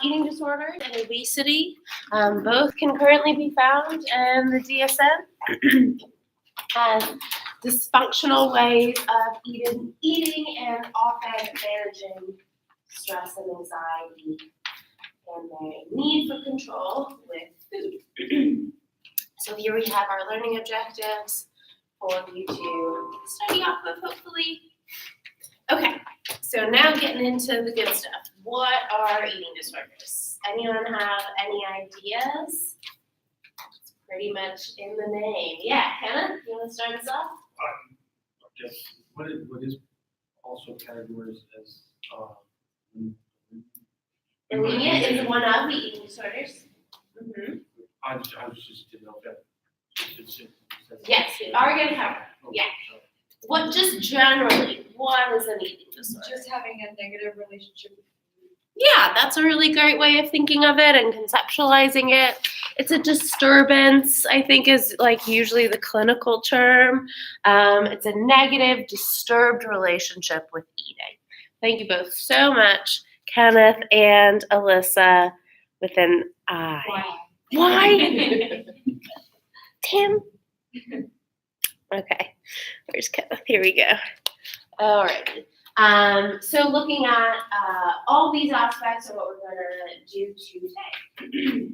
eating disorders and obesity. Both can currently be found in the DSM as dysfunctional ways of eating and often managing stress and anxiety and their need for control with food. So here we have our learning objectives for you to study off of, hopefully. Okay, so now getting into the good stuff. What are eating disorders? Anyone have any ideas? It's pretty much in the name. Yeah, Hannah, you want to start us off? Yes. What is also categorized as Bulimia is one of the eating disorders. I just didn't know if that. Yes, we are going to cover. Yeah. What, just generally, what is an eating disorder? Just having a negative relationship with food. Yeah, that's a really great way of thinking of it and conceptualizing it. It's a disturbance, I think, is like usually the clinical term. It's a negative, disturbed relationship with eating. Thank you both so much, Kenneth and Alyssa, with an I. Why? Tim? Okay, where's Kenneth? Here we go. All right. So looking at all these aspects of what we're going to do today.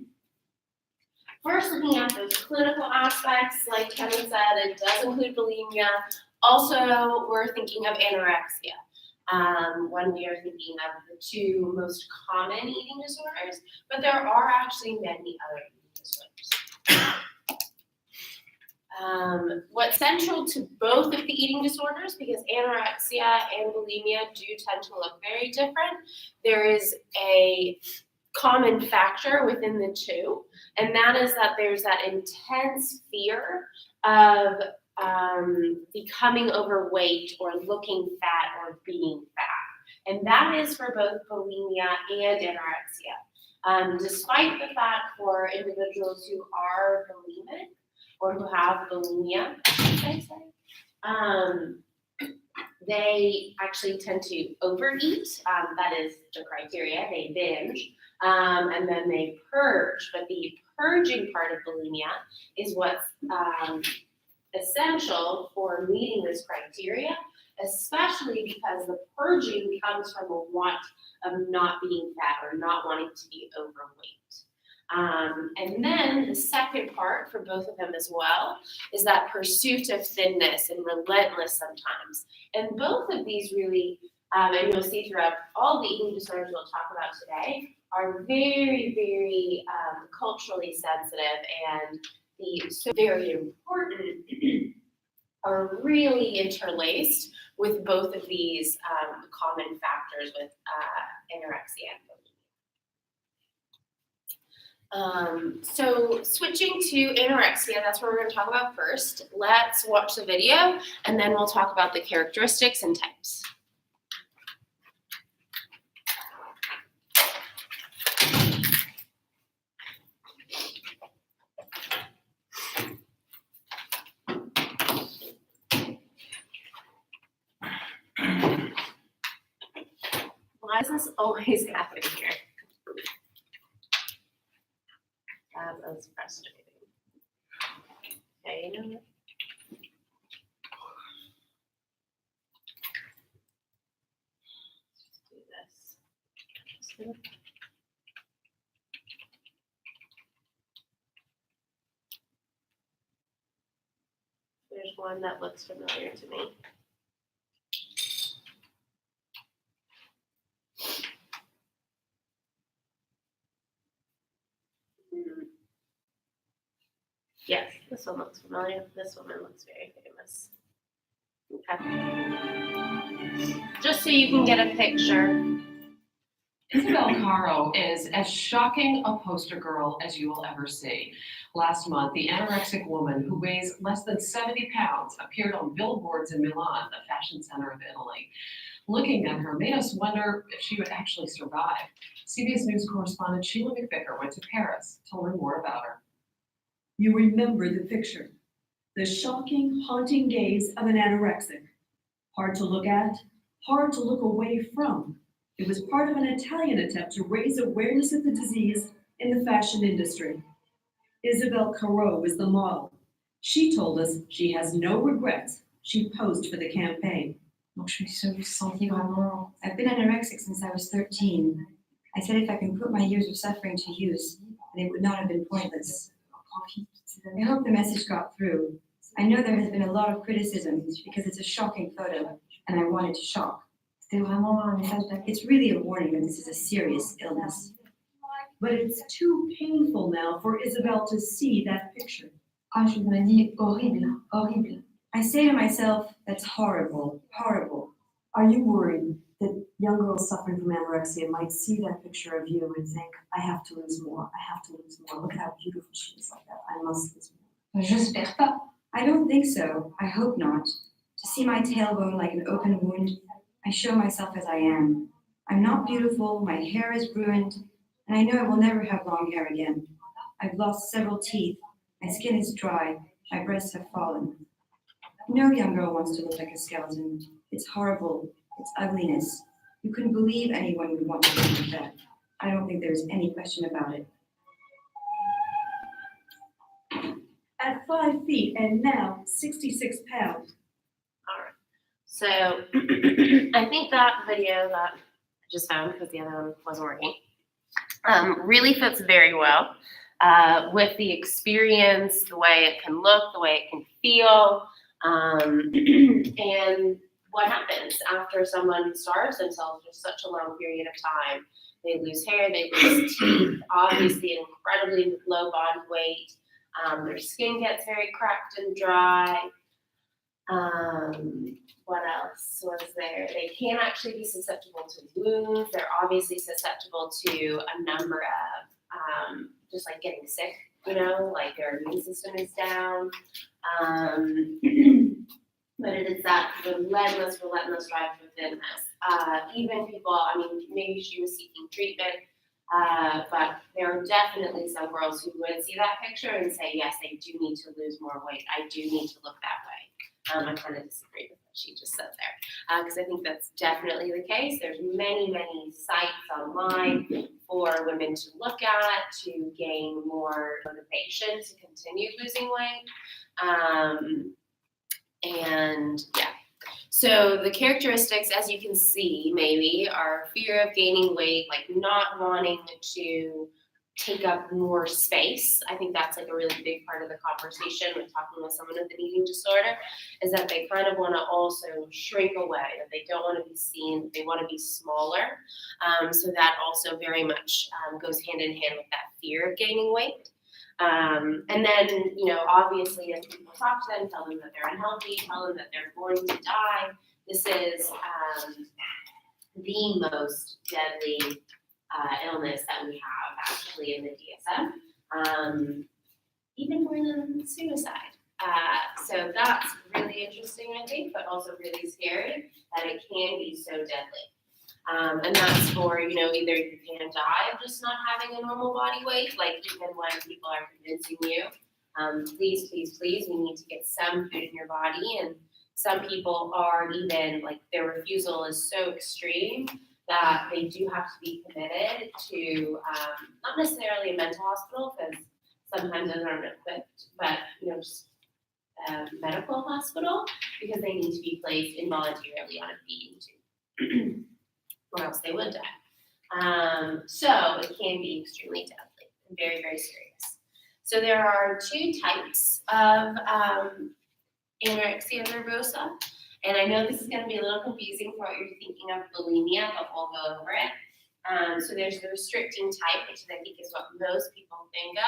First, looking at those clinical aspects, like Kevin said, it does include bulimia. Also, we're thinking of anorexia when we are thinking of the two most common eating disorders, but there are actually many other eating disorders. What's central to both of the eating disorders, because anorexia and bulimia do tend to look very different, there is a common factor within the two, and that is that there's that intense fear of becoming overweight or looking fat or being fat. And that is for both bulimia and anorexia. Despite the fact for individuals who are bulimic, or who have bulimia, they actually tend to overeat. That is the criteria. They binge, and then they purge. But the purging part of bulimia is what's essential for meeting this criteria, especially because the purging comes from a want of not being fat or not wanting to be overweight. And then the second part for both of them as well is that pursuit of thinness and relentless sometimes. And both of these really, and you'll see throughout all the eating disorders we'll talk about today, are very, very culturally sensitive and so very important, are really interlaced with both of these common factors with anorexia and bulimia. So switching to anorexia, that's what we're going to talk about first. Let's watch the video, and then we'll talk about the characteristics and types. Why is this always happening here? That was frustrating. Okay, you know what? Let's do this. There's one that looks familiar to me. Yes, this one looks familiar. This woman looks very famous. Okay. Just so you can get a picture. Isabel Caro is as shocking a poster girl as you will ever see. Last month, the anorexic woman who weighs less than 70 pounds appeared on billboards in Milan, the fashion center of Italy. Looking at her made us wonder if she would actually survive. CBS News correspondent Sheila McVicker went to Paris to learn more about her. You remember the picture, the shocking, haunting gaze of an anorexic. Hard to look at, hard to look away from. It was part of an Italian attempt to raise awareness of the disease in the fashion industry. Isabel Caro was the model. She told us she has no regrets. She posed for the campaign. Donc, je me suis sentie vraiment. I've been anorexic since I was 13. I said if I can put my years of suffering to use, then it would not have been pointless. I hope the message got through. I know there has been a lot of criticism because it's a shocking photo, and I wanted to shock. C'était vraiment un message. It's really a warning that this is a serious illness. But it's too painful now for Isabel to see that picture. Ah, je me dis horrible, horrible. I say to myself, that's horrible, horrible. Are you worried that young girls suffering from anorexia might see that picture of you and think, I have to lose more, I have to lose more. Look how beautiful she is like that. I must lose more. J'espère pas. I don't think so. I hope not. To see my tailbone like an open wound, I show myself as I am. I'm not beautiful, my hair is ruined, and I know I will never have long hair again. I've lost several teeth, my skin is dry, my breasts have fallen. No young girl wants to look like a skeleton. It's horrible, it's ugliness. You couldn't believe anyone would want to look like that. I don't think there's any question about it. At 5 feet and now 66 pounds. So I think that video that I just found, because the other one wasn't working, really fits very well with the experience, the way it can look, the way it can feel, and what happens after someone starves themselves for such a long period of time. They lose hair, they lose teeth, obviously incredibly low body weight. Their skin gets very cracked and dry. What else was there? They can actually be susceptible to wounds. They're obviously susceptible to a number of, just like getting sick, like their immune system is down. But it is that relentless drive within us. Even people, maybe she was seeking treatment, but there are definitely some girls who would see that picture and say, yes, I do need to lose more weight. I do need to look that way. I kind of disagree with what she just said there, because I think that's definitely the case. There's many sites online for women to look at to gain more motivation to continue losing weight. And yeah, so the characteristics, as you can see, maybe are fear of gaining weight, like not wanting to take up more space. I think that's like a really big part of the conversation when talking with someone with an eating disorder, is that they kind of want to also shrink away, that they don't want to be seen, they want to be smaller. So that also very much goes hand in hand with that fear of gaining weight. And then, obviously as people talk to them, tell them that they're unhealthy, tell them that they're going to die. This is the most deadly illness that we have actually in the DSM, even more than suicide. So that's really interesting, I think, but also really scary that it can be so deadly. And that's for, either you can die of just not having a normal body weight, like even when people are convincing you, please, we need to get some food in your body. And some people are even, like, their refusal is so extreme that they do have to be committed to, not necessarily a mental hospital, because sometimes those aren't equipped, but, just a medical hospital, because they need to be placed involuntarily on a feeding tube. Or else they would die. So it can be extremely deadly and very, very serious. So there are two types of anorexia nervosa. And I know this is going to be a little confusing for what you're thinking of bulimia, but we'll go over it. So there's the restricting type, which I think is what most people think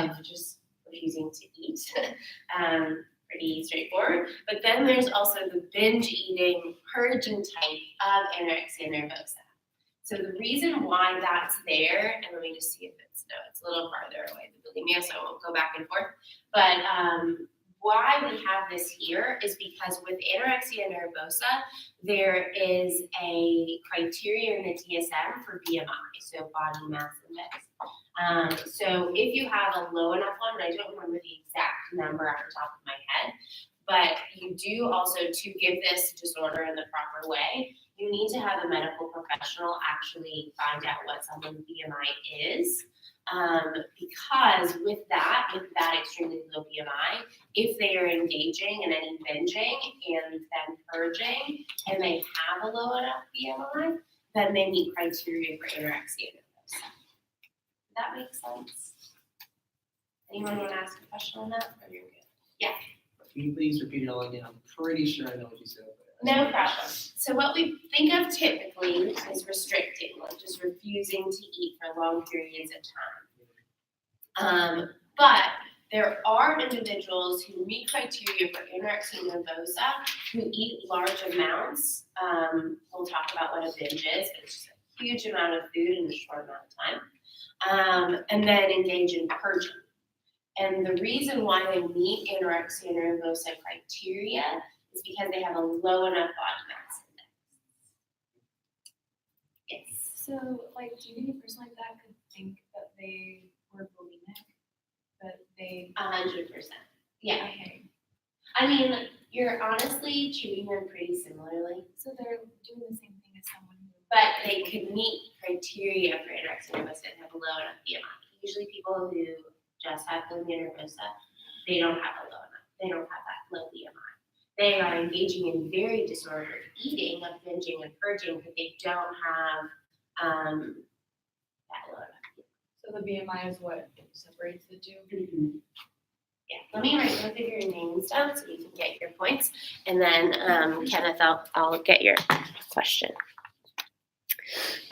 of just refusing to eat. Pretty straightforward. But then there's also the binge eating, purging type of anorexia nervosa. So the reason why that's there, and let me just see if it's a little farther away, the bulimia, so I won't go back and forth. But why we have this here is because with anorexia nervosa, there is a criteria in the DSM for BMI, so body mass index. So if you have a low enough one, and I don't remember the exact number off the top of my head, But you do also, to give this disorder in the proper way, you need to have a medical professional actually find out what someone's BMI is. Because with that extremely low BMI, if they are engaging in any binging and then purging, and they have a low enough BMI, then they meet criteria for anorexia nervosa. Does that make sense? Anyone want to ask a question on that, or you're good? Can you please repeat it all again? I'm pretty sure I know what you said. but I No just- problem. So what we think of typically is restricting, like just refusing to eat for long periods of time. But there are individuals who meet criteria for anorexia nervosa who eat large amounts. We'll talk about what a binge is, but it's just a huge amount of food in a short amount of time. And then engage in purging. And the reason why they meet anorexia nervosa criteria is because they have a low enough body mass index. Yes. So, like, do you think a person like that could think that they were bulimic? That they, 100%. Yeah. okay, I mean, you're honestly treating them pretty similarly, so they're doing the same thing as someone who. but they could meet criteria for anorexia nervosa and have a low enough BMI. Usually people who just have bulimia nervosa, they don't have a low enough, they don't have that low BMI. They are engaging in very disordered eating, of binging and purging, but they don't have that low enough. So the BMI is what separates the two? Yeah, let me write both of your names down so you can get your points, and then Kenneth, I'll get your question.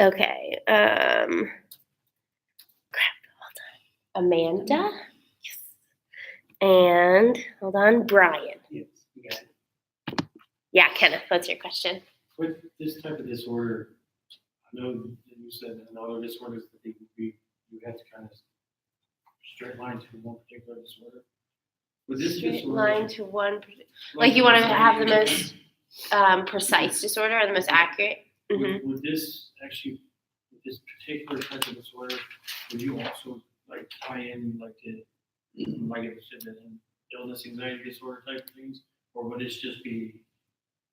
Okay, crap, hold on. Amanda, yes. And hold on, Brian. Yes, you got it. Yeah, Kenneth, what's your question? With this type of disorder, I know that you said in other disorders that they would be, you have to kind of straight line to one particular disorder. With this Straight disorder. line to one, like you want to have the most precise disorder or the most accurate? Mhm. Would this actually, with this particular type of disorder, would you also like tie in like the, like if it's an illness, anxiety disorder type things? Or would this just be?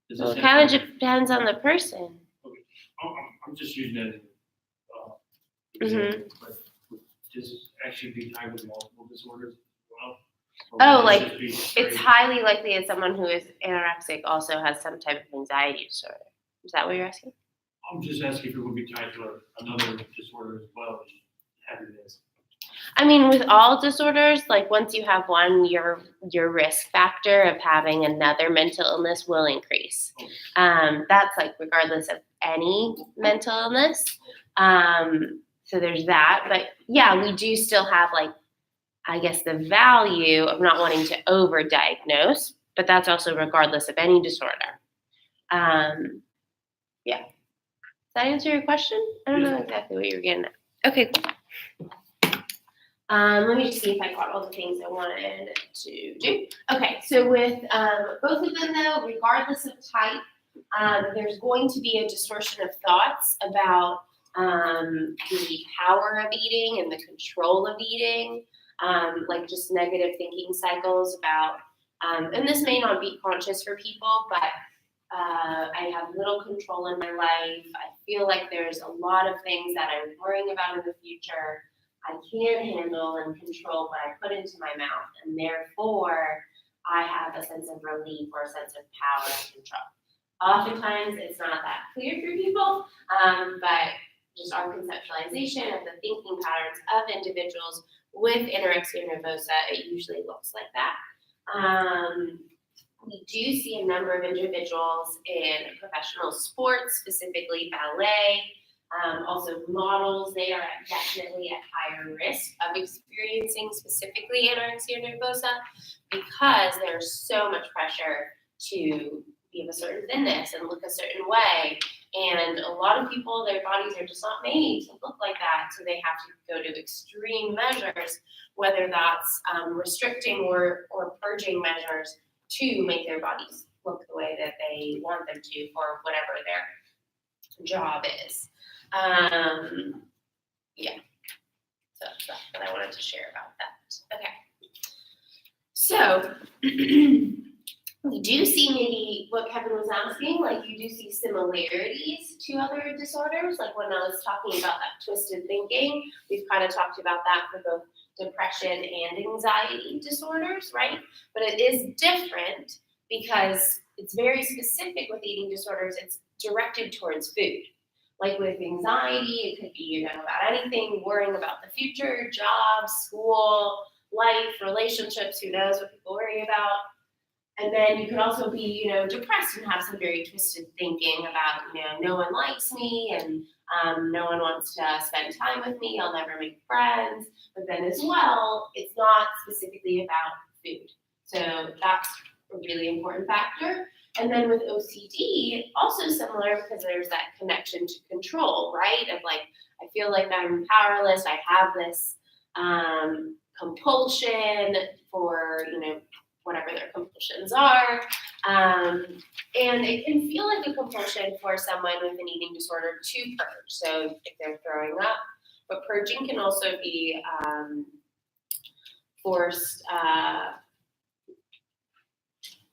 Does Well, this it have kind to- of depends on the person. I'm just using that as Mm-hmm. example, but would this actually be tied with multiple disorders as well? Or Oh, would like, this just be straight- It's highly likely that someone who is anorexic also has some type of anxiety disorder. Is that what you're asking? I'm just asking if it would be tied to another disorder as well as having this. I mean, with all disorders, like once you have one, your risk factor of having another mental illness will increase. That's like regardless of any mental illness. So there's that. But yeah, we do still have like, I guess, the value of not wanting to overdiagnose, but that's also regardless of any disorder. Yeah. Does that answer your question? I don't know exactly what you're getting at. Okay, cool. Let me just see if I got all the things I wanted to do. Okay, so with both of them though, regardless of type, there's going to be a distortion of thoughts about the power of eating and the control of eating, like just negative thinking cycles about, and this may not be conscious for people, but I have little control in my life. I feel like there's a lot of things that I'm worrying about in the future. I can't handle and control what I put into my mouth, and therefore I have a sense of relief or a sense of power and control. Oftentimes it's not that clear for people, but just our conceptualization of the thinking patterns of individuals with anorexia nervosa, it usually looks like that. We do see a number of individuals in professional sports, specifically ballet, also models. They are definitely at higher risk of experiencing specifically anorexia nervosa because there's so much pressure to be of a certain thinness and look a certain way. And a lot of people, their bodies are just not made to look like that, so they have to go to extreme measures, whether that's restricting or purging measures to make their bodies look the way that they want them to for whatever their job is. Yeah, so that's what I wanted to share about that. Okay, so you do see maybe what Kevin was asking, like you do see similarities to other disorders. Like when I was talking about that twisted thinking, we've kind of talked about that for both depression and anxiety disorders, right? But it is different because it's very specific with eating disorders. It's directed towards food. Like with anxiety, it could be, about anything, worrying about the future, jobs, school, life, relationships, who knows what people worry about. And then you could also be, depressed and have some very twisted thinking about, no one likes me and no one wants to spend time with me. I'll never make friends. But then as well, it's not specifically about food. So that's a really important factor. And then with OCD, also similar because there's that connection to control, right? Of like, I feel like I'm powerless. I have this compulsion for, whatever their compulsions are. And it can feel like a compulsion for someone with an eating disorder to purge. So if they're throwing up, but purging can also be forced.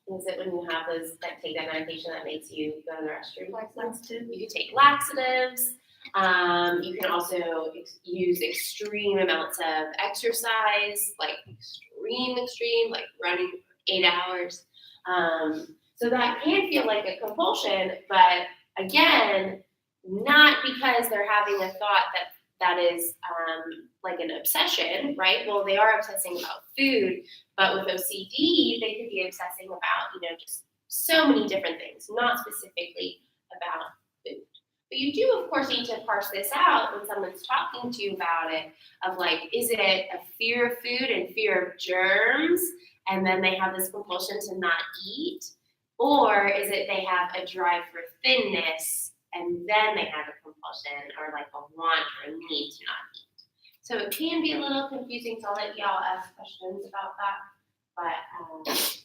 Is it when you have those that take that medication that makes you go to the restroom? Laxatives. You can take laxatives. You can also use extreme amounts of exercise, like extreme, like running for 8 hours. So that can feel like a compulsion, but again, not because they're having a thought that is like an obsession, right? Well, they are obsessing about food, but with OCD, they could be obsessing about, just so many different things, not specifically about food. But you do, of course, need to parse this out when someone's talking to you about it, of like, is it a fear of food and fear of germs, and then they have this compulsion to not eat? Or is it they have a drive for thinness, and then they have a compulsion or like a want or a need to not eat? So it can be a little confusing, so I'll let y'all ask questions about that. But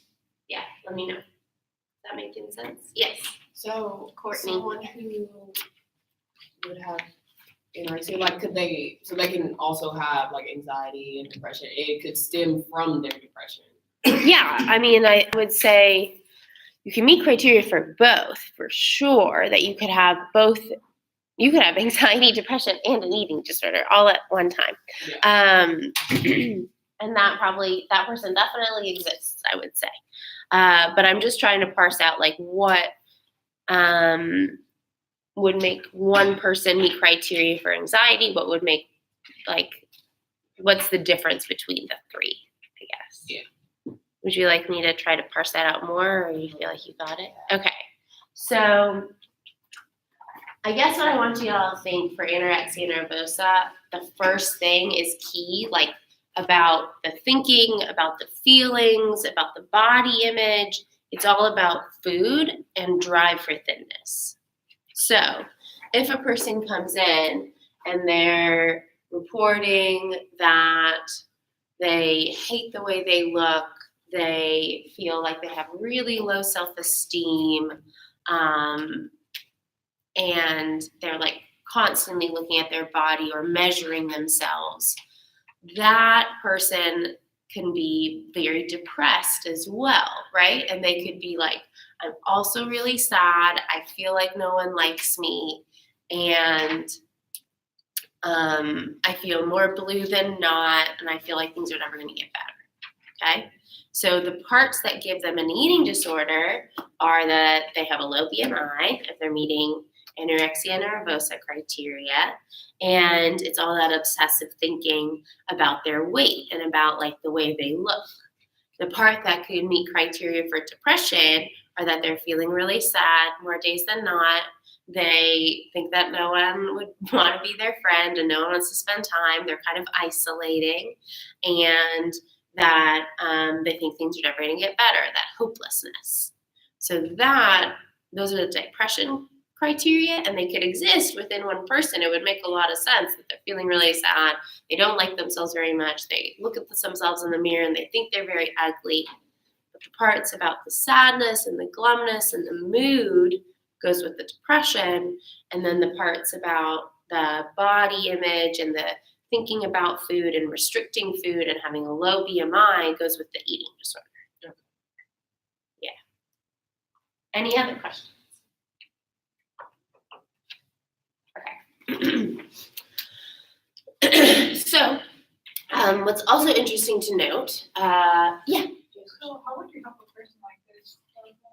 yeah, let me know. Is that making sense? Yes. So, Courtney. someone who would have anorexia, like, so they can also have like anxiety and depression. It could stem from their depression. Yeah, I mean, I would say you can meet criteria for both, for sure, that you could have both. You could have anxiety, depression, and an eating disorder all at one time. Yeah. And that person definitely exists, I would say. But I'm just trying to parse out like what would make one person meet criteria for anxiety, what would make, like, what's the difference between the three, I guess. Yeah. Would you like me to try to parse that out more, or you feel like you got it? Okay. So I guess what I want you all to think for anorexia nervosa, the first thing is key, like about the thinking, about the feelings, about the body image. It's all about food and drive for thinness. So if a person comes in and they're reporting that they hate the way they look, they feel like they have really low self-esteem, and they're like constantly looking at their body or measuring themselves, that person can be very depressed as well, right? And they could be like, I'm also really sad. I feel like no one likes me. And I feel more blue than not. And I feel like things are never going to get better. Okay? So the parts that give them an eating disorder are that they have a low BMI if they're meeting anorexia nervosa criteria, and it's all that obsessive thinking about their weight and about like the way they look. The part that could meet criteria for depression are that they're feeling really sad more days than not. They think that no one would want to be their friend and no one wants to spend time. They're kind of isolating, and that they think things are never going to get better, that hopelessness. So those are the depression criteria, and they could exist within one person. It would make a lot of sense that they're feeling really sad. They don't like themselves very much. They look at themselves in the mirror and they think they're very ugly. But the parts about the sadness and the glumness and the mood goes with the depression. And then the parts about the body image and the thinking about food and restricting food and having a low BMI goes with the eating disorder. Yeah. Any other questions? Okay. So, what's also interesting to note, yeah. So how would you help a person like this?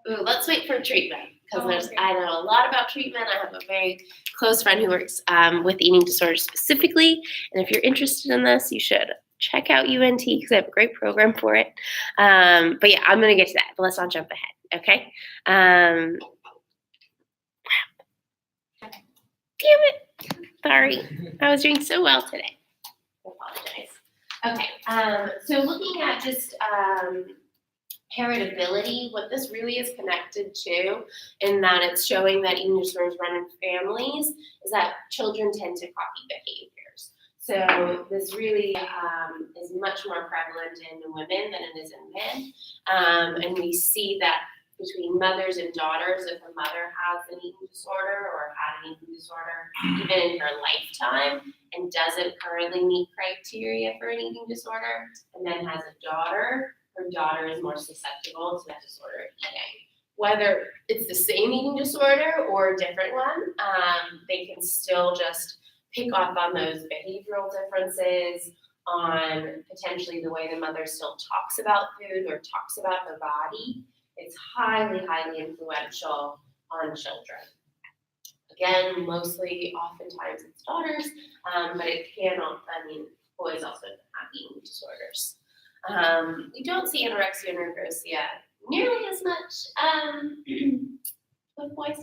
Ooh, let's wait for treatment because Oh, okay. I know a lot about treatment. I have a very close friend who works with eating disorders specifically, and if you're interested in this, you should check out UNT because they have a great program for it. But yeah, I'm gonna get to that, but let's not jump ahead, okay? Damn it! Sorry, I was doing so well today. I apologize. Okay, so looking at just heritability, what this really is connected to, in that it's showing that eating disorders run in families, is that children tend to copy behaviors. So this really is much more prevalent in women than it is in men. And we see that between mothers and daughters, if a mother has an eating disorder or had an eating disorder even in her lifetime and doesn't currently meet criteria for an eating disorder, and then has a daughter, her daughter is more susceptible to that disorder of eating. Whether it's the same eating disorder or a different one, they can still just pick up on those behavioral differences, on potentially the way the mother still talks about food or talks about her body. It's highly, highly influential on children. Again, mostly, oftentimes it's daughters, but it can, boys also have eating disorders. We don't see anorexia nervosa nearly as much with boys.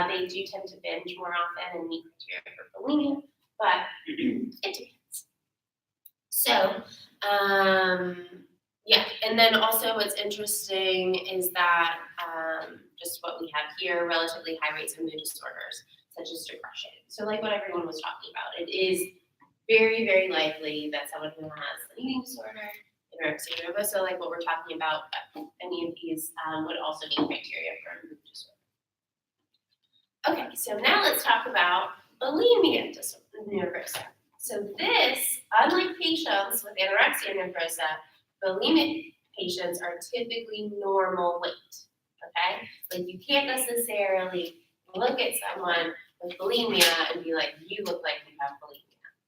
They do tend to binge more often and meet criteria for bulimia, but it depends. So, yeah, and then also what's interesting is that just what we have here, relatively high rates of mood disorders, such as depression. So like what everyone was talking about, it is very, very likely that someone who has an eating disorder, anorexia nervosa, like what we're talking about, any of these would also meet criteria for a mood disorder. Okay, so now let's talk about bulimia nervosa. So this, unlike patients with anorexia nervosa, bulimic patients are typically normal weight, okay? Like you can't necessarily look at someone with bulimia and be like, you look like you have bulimia.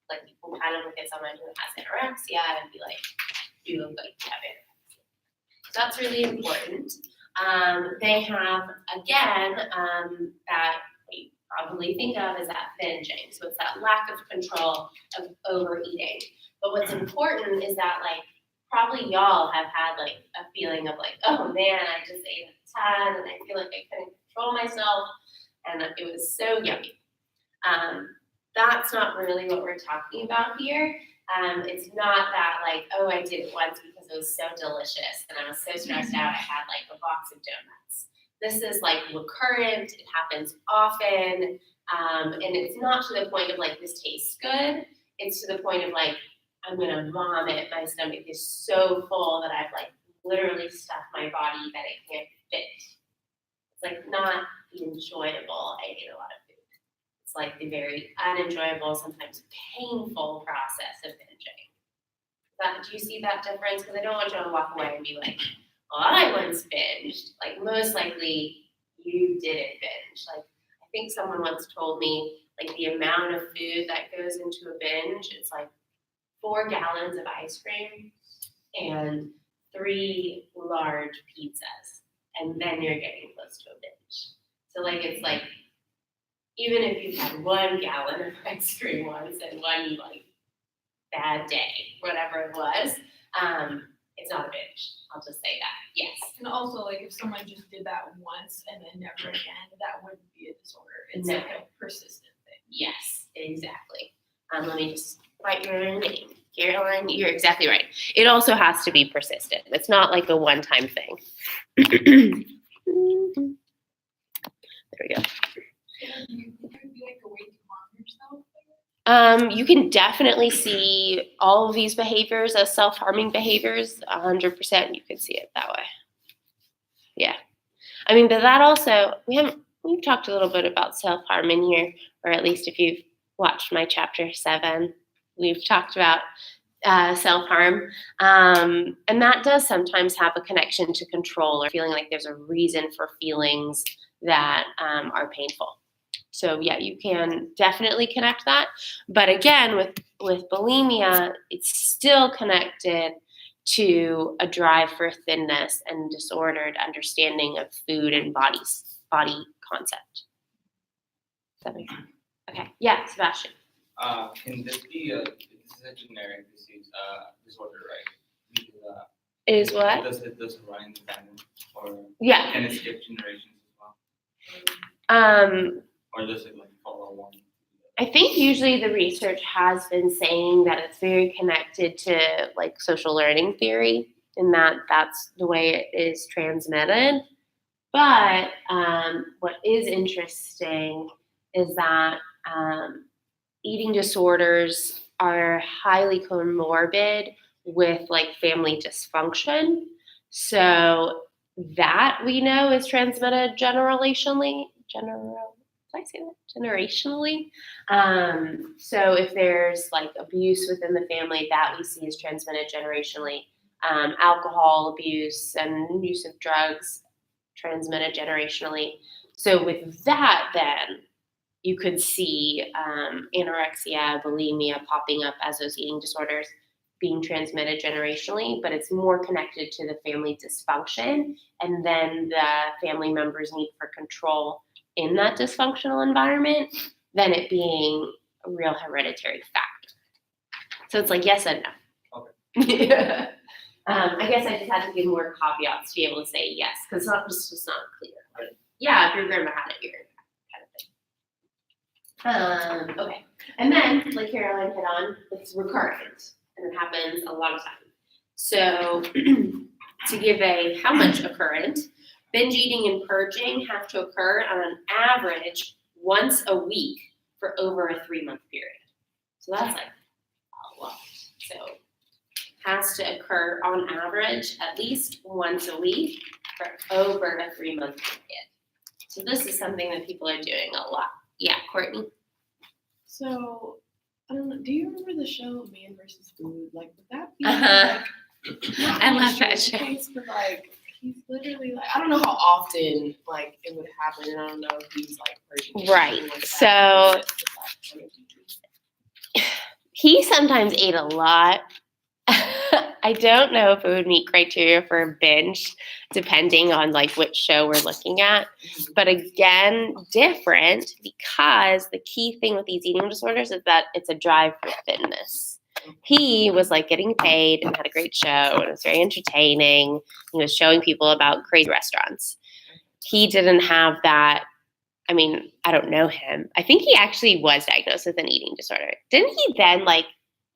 Like you can kind of look at someone who has anorexia and be like, you look like you have anorexia. So that's really important. They have, again, that we probably think of as that binging. So it's that lack of control of overeating. But what's important is that, like, probably y'all have had like a feeling of like, oh man, I just ate a ton and I feel like I couldn't control myself and it was so yummy. That's not really what we're talking about here. It's not that like, oh, I did it once because it was so delicious and I was so stressed out I had like a box of donuts. This is like recurrent, it happens often, and it's not to the point of like, this tastes good. It's to the point of like, I'm gonna vomit. My stomach is so full that I've like literally stuffed my body that it can't fit. It's like not enjoyable. I ate a lot of food. It's like the very unenjoyable, sometimes painful process of binging. Do you see that difference? Because I don't want you to walk away and be like, well, I once binged. Like most likely you didn't binge. Like I think someone once told me like the amount of food that goes into a binge, it's like 4 gallons of ice cream and 3 large pizzas, and then you're getting close to a binge. So like it's like even if you've had 1 gallon of ice cream once and one like bad day, whatever it was, it's not a binge. I'll just say that. Yes. And also, like, if someone just did that once and then never again, that wouldn't be a disorder. It's No. like a persistent thing. Yes, exactly. Let me just write your name. Caroline, you're exactly right. It also has to be persistent. It's not like a one-time thing. There we go. Do you think it would be like a way to harm yourself? You can definitely see all of these behaviors as self-harming behaviors. 100% you could see it that way. Yeah. I mean, but that also, we've talked a little bit about self-harm in here, or at least if you've watched my chapter 7, we've talked about self-harm. And that does sometimes have a connection to control or feeling like there's a reason for feelings that are painful. So yeah, you can definitely connect that. But again, with bulimia, it's still connected to a drive for thinness and disordered understanding of food and body concept. Does that make sense? Okay. Yeah, Sebastian. Can this be this is a generic disease, disorder, right? Because, Is what? it does run in the family, or Yeah. can it skip generations as well? Or does it like follow one? I think usually the research has been saying that it's very connected to like social learning theory, and that's the way it is transmitted. But what is interesting is that eating disorders are highly comorbid with like family dysfunction. So that we know is transmitted generationally. Did I say that? Generationally. So if there's like abuse within the family, that we see is transmitted generationally. Alcohol abuse and use of drugs transmitted generationally. So with that, then you could see anorexia, bulimia popping up as those eating disorders being transmitted generationally, but it's more connected to the family dysfunction and then the family members' need for control in that dysfunctional environment than it being a real hereditary factor. So it's like yes and no. Okay. Yeah. I guess I just had to give more caveats to be able to say yes, because it's just not clear. Like, yeah, if your grandma had it, you're kind of thing. Okay. And then, like Caroline hit on, it's recurrent, and it happens a lot of times. So to give a how much occurrent, binge eating and purging have to occur on an average once a week for over a 3-month period. So that's like a lot. So has to occur on average at least once a week for over a 3-month period. So this is something that people are doing a lot. Yeah, Courtney? So, I don't know, do you remember the show Man vs. Food? Like, would that be Uh-huh. like, I love that show. case, but like, he's literally like, I don't know how often like it would happen, and I don't know if he's like purging. Right. Like that, So- but it's just, like, He sometimes ate a lot. I don't know if it would meet criteria for a binge, depending on like which show we're looking at. But again, different because the key thing with these eating disorders is that it's a drive for thinness. He was like getting paid and had a great show and it was very entertaining. He was showing people about crazy restaurants. He didn't have that. I mean, I don't know him. I think he actually was diagnosed with an eating disorder. Didn't he then like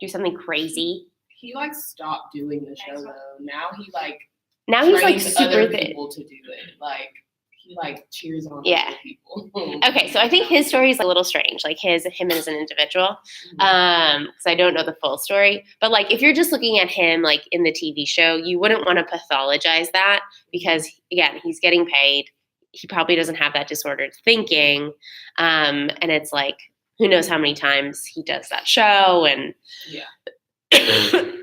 do something crazy? He like stopped doing the show though. Now he like Now he's like trains super other thin. people to do it. Like he like cheers on Yeah. other people. Okay, so I think his story is a little strange, like him as an individual, because I don't know the full story. But like, if you're just looking at him like in the TV show, you wouldn't want to pathologize that because again, he's getting paid. He probably doesn't have that disordered thinking, and it's like who knows how many times he does that show, and Yeah.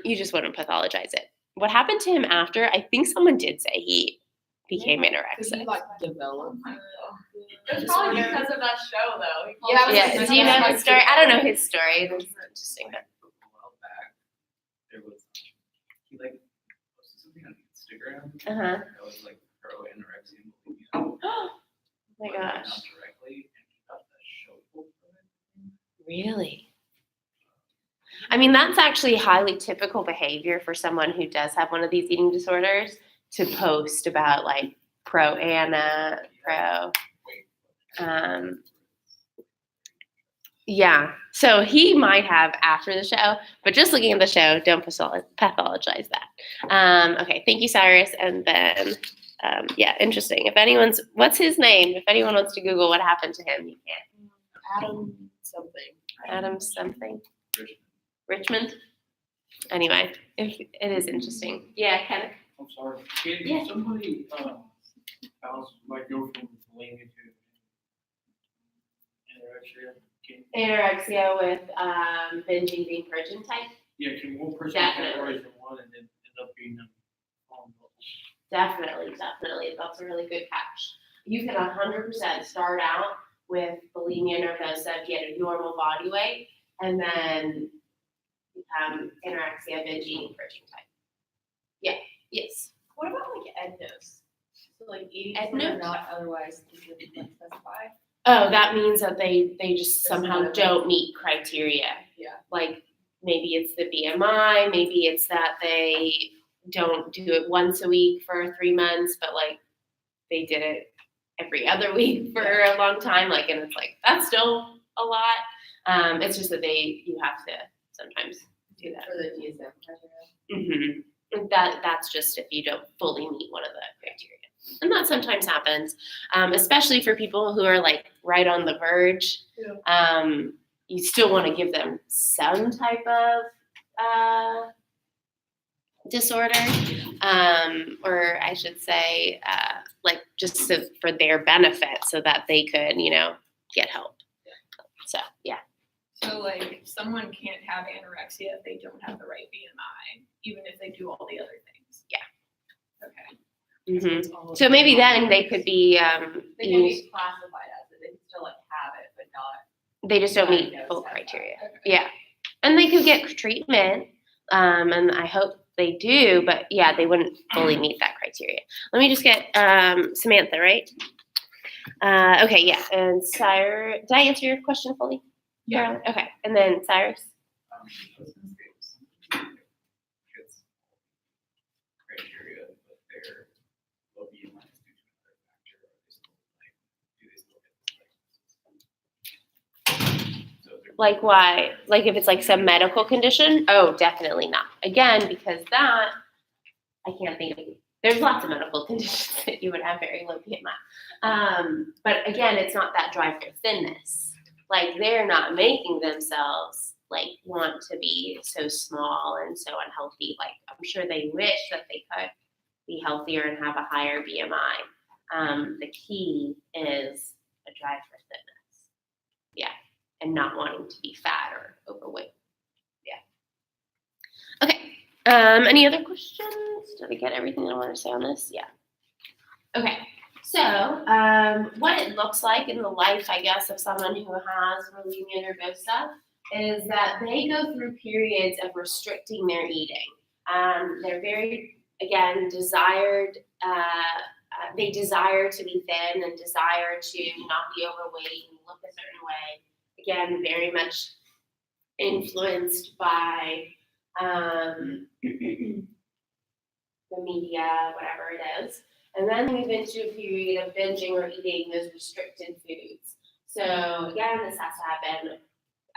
you just wouldn't pathologize it. What happened to him after? I think someone did say he became Could anorexic. he like develop? It's probably because of that show, though. Yeah, Yeah, do you know his story? I don't know his story. That's interesting. Like, a while back, there was he like posted something on Instagram Uh-huh. that was like pro anorexia and bulimia. Oh my but not gosh. directly, and he got the show pulled from it. Really? I mean, that's actually highly typical behavior for someone who does have one of these eating disorders to post about like pro Anna, pro. Yeah. So he might have after the show, but just looking at the show, don't pathologize that. Okay. Thank you, Cyrus. And then, yeah, interesting. What's his name? If anyone wants to Google what happened to him, you can. Adam something. Adam something. Richmond. Richmond. Anyway, it is interesting. Yeah, Kenneth. I'm sorry. Can Yeah. somebody, else might go from bulimia to anorexia? Anorexia with binge eating purging type. Yeah, can one person Definitely. categorize in one and then end up being on Definitely. That's a really good catch. You can 100% start out with bulimia nervosa, get a normal body weight, and then become anorexia, binge eating, purging type. Yeah, yes. What about like EDNOS? So like eating EDNOS? or not otherwise like specified? Oh, that means that they just There's somehow another- don't meet criteria. Yeah. Like maybe it's the BMI, maybe it's that they don't do it once a week for 3 months, but like they did it every other week for a long time. Like, and it's like, that's still a lot. It's just that you have to sometimes do that. For the DSM criteria. Mm-hmm. That's just if you don't fully meet one of the criteria. And that sometimes happens, especially for people who are like right on the verge. Yeah. You still want to give them some type of disorder, or I should say, like just for their benefit so that they could, get help. So, yeah. So like someone can't have anorexia if they don't have the right BMI, even if they do all the other things. Yeah. Okay. Mm-hmm. So maybe then they could be, They can be classified as it, they can still like have it, but not. they just don't meet diagnosed full as that. criteria. Okay. Yeah. And they could get treatment, and I hope they do, but yeah, they wouldn't fully meet that criteria. Let me just get Samantha, right? Okay, yeah. And Cyrus, did I answer your question fully? Yeah. Carolyn? Okay. And then Cyrus? I was gonna say, some kids criteria, but their low BMI is due to another factor, are they still like, do they still get this like? So they're. Like why? Like if it's like some medical condition? Oh, definitely not. Again, because that, I can't think of, there's lots of medical conditions that you would have very low BMI. But again, it's not that drive for thinness. Like they're not making themselves like want to be so small and so unhealthy. Like I'm sure they wish that they could be healthier and have a higher BMI. The key is a drive for thinness. Yeah. And not wanting to be fat or overweight. Yeah. Okay. Any other questions? Did I get everything I want to say on this? Yeah. Okay. So, what it looks like in the life, I guess, of someone who has bulimia nervosa is that they go through periods of restricting their eating. They're very, again, desired. They desire to be thin and desire to not be overweight and look a certain way. Again, very much influenced by the media, whatever it is. And then move into a period of binging or eating those restricted foods. So again, this has to happen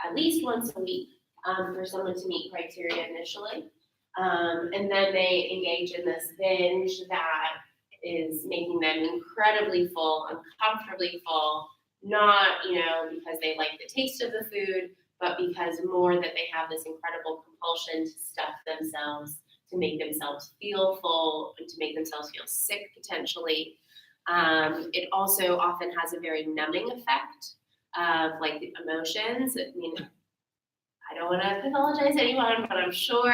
at least once a week for someone to meet criteria initially. And then they engage in this binge that is making them incredibly full, uncomfortably full, not, because they like the taste of the food, but because more that they have this incredible compulsion to stuff themselves, to make themselves feel full, and to make themselves feel sick potentially. It also often has a very numbing effect of like the emotions. I mean, I don't want to pathologize anyone, but I'm sure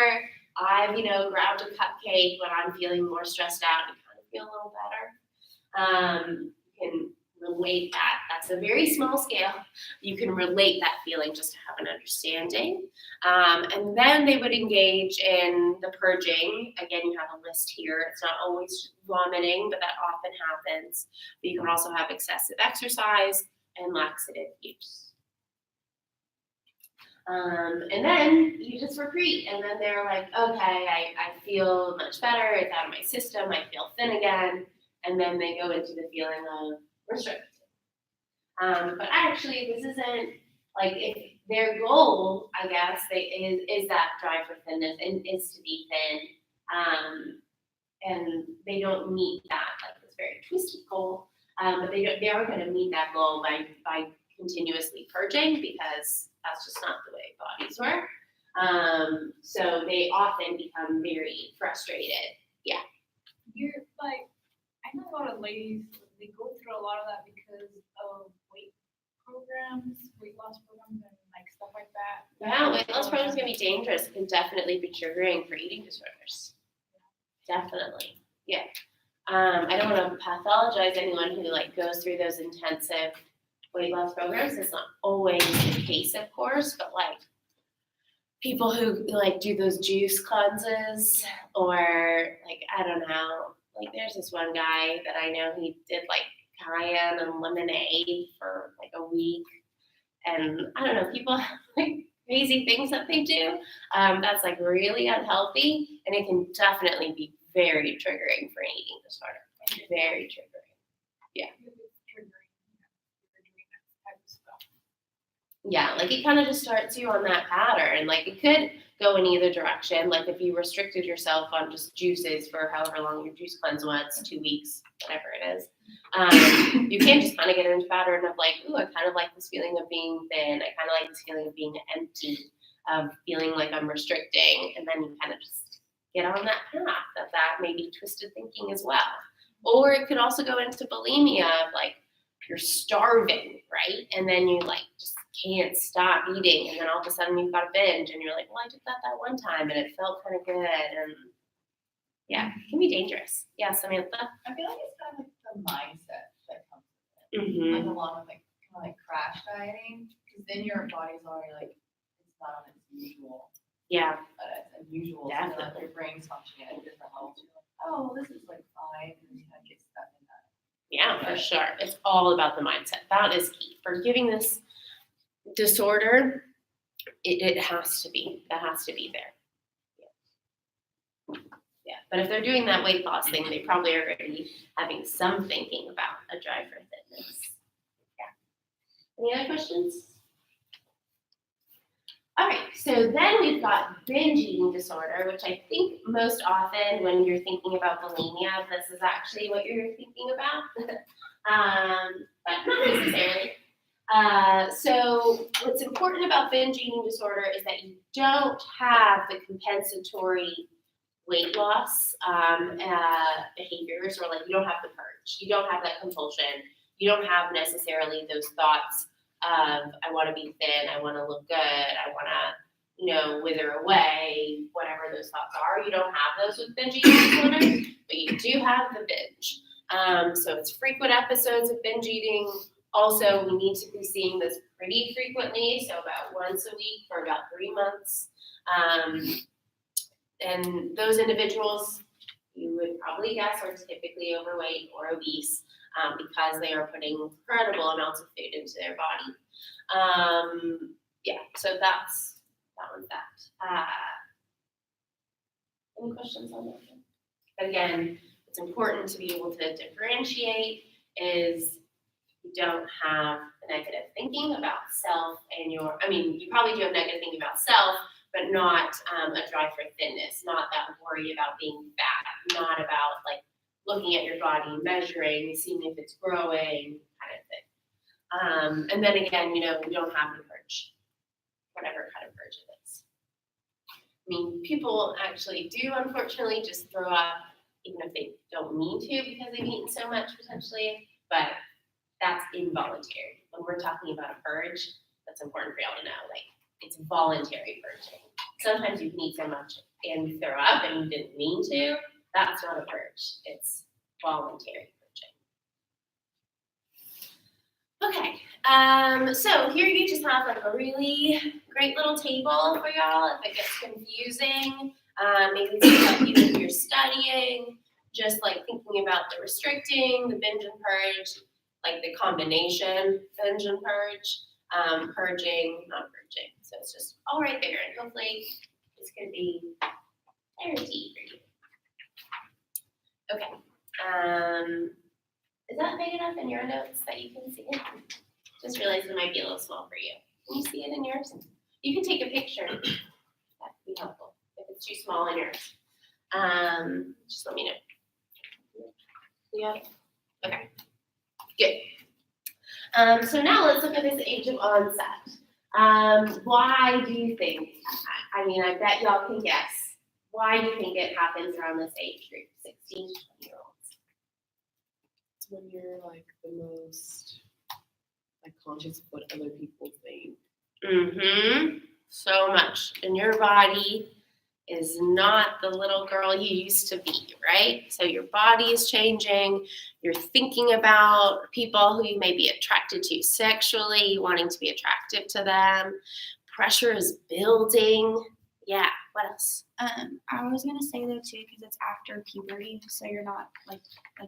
I've, grabbed a cupcake when I'm feeling more stressed out and kind of feel a little better. You can relate that. That's a very small scale. You can relate that feeling just to have an understanding. And then they would engage in the purging. Again, you have a list here. It's not always vomiting, but that often happens. But you can also have excessive exercise and laxative use. And then you just recrete, and then they're like, okay, I feel much better. It's out of my system. I feel thin again. And then they go into the feeling of restricted. But actually, this isn't like if their goal, I guess, is that drive for thinness and is to be thin. And they don't meet that, like this very twisted goal. But they are going to meet that goal by continuously purging, because that's just not the way bodies work. So they often become very frustrated. Yeah. You're like, I know a lot of ladies, they go through a lot of that because of weight loss programs, and like stuff like that. Yeah, weight loss programs can be dangerous. It can definitely be triggering for eating disorders. Definitely, yeah. I don't want to pathologize anyone who like goes through those intensive weight loss programs. It's not always the case, of course, but like people who like do those juice cleanses or like I don't know. Like there's this one guy that I know, he did like cayenne and lemonade for like a week. And I don't know, people have like crazy things that they do. That's like really unhealthy, and it can definitely be very triggering for an eating disorder. Very triggering. Yeah, like it kind of just starts you on that pattern. Like it could go in either direction. Like if you restricted yourself on just juices for however long your juice cleanse was, 2 weeks, whatever it is. You can just kind of get into a pattern of like, ooh, I kind of like this feeling of being thin. I kind of like this feeling of being empty, of feeling like I'm restricting. And then you kind of just get on that path of that maybe twisted thinking as well. Or it could also go into bulimia of like, you're starving, right? And then you like just can't stop eating. And then all of a sudden you've got a binge and you're like, well, I did that one time and it felt kind of good. And yeah, it can be dangerous. Yeah, Samantha? I feel like it's kind of like the mindset that comes with it. Mm-hmm. Like along with like kind of like crash dieting, because then your body's already like it's not on its usual. Yeah. It's unusual. So like your brain's functioning at a different level. So you're like, oh, this is like fine, and you kind of get stuck in that. Yeah, for sure. It's all about the mindset. That is key. Forgiving this disorder, it has to be. That has to be there. Yeah. But if they're doing that weight loss thing, they probably are already having some thinking about a drive for fitness. Yeah. Any other questions? All right, so then we've got binge eating disorder, which I think most often when you're thinking about bulimia, this is actually what you're thinking about, but not necessarily. So what's important about binge eating disorder is that you don't have the compensatory weight loss behaviors, or like you don't have the purge, you don't have that compulsion, you don't have necessarily those thoughts of I want to be thin, I want to look good, I want to, wither away, whatever those thoughts are. You don't have those with binge eating disorder, but you do have the binge. So it's frequent episodes of binge eating. Also, we need to be seeing this pretty frequently, so about once a week for about 3 months. And those individuals, you would probably guess, are typically overweight or obese. Because they are putting incredible amounts of food into their body. So that one's that. Any questions on that one? But again, it's important to be able to differentiate is you don't have negative thinking about self and you probably do have negative thinking about self, but not a drive for thinness, not that worry about being fat, not about like looking at your body, measuring, seeing if it's growing, kind of thing. And then again, we don't have the purge, whatever kind of purge it is. I mean, people actually do, unfortunately, just throw up, even if they don't mean to because they've eaten so much potentially, but that's involuntary. When we're talking about a purge, that's important for y'all to know, like, it's voluntary purging. Sometimes you can eat so much and you throw up and you didn't mean to. That's not a purge. It's voluntary purging. Okay. So here you just have like a really great little table for y'all. If it gets confusing, maybe it's like even if you're studying, just like thinking about the restricting, the binge and purge, like the combination binge and purge, purging, not purging. So it's just all right there, and hopefully it's going to be clarity for you. Okay, is that big enough in your notes that you can see it? Just realized it might be a little small for you. Can you see it in yours? You can take a picture. That could be helpful if it's too small in yours. Just let me know. Yeah. Okay. Good. So now let's look at this age of onset. Why do you think? I bet y'all can guess. Why do you think it happens around this age group, 16 to 20-year-olds? It's when you're like the most like conscious of what other people think So much. And your body is not the little girl you used to be, right? So your body is changing. You're thinking about people who you may be attracted to sexually, wanting to be attractive to them. Pressure is building. Yeah, what else? I was gonna say though too, because it's after puberty, so you're not like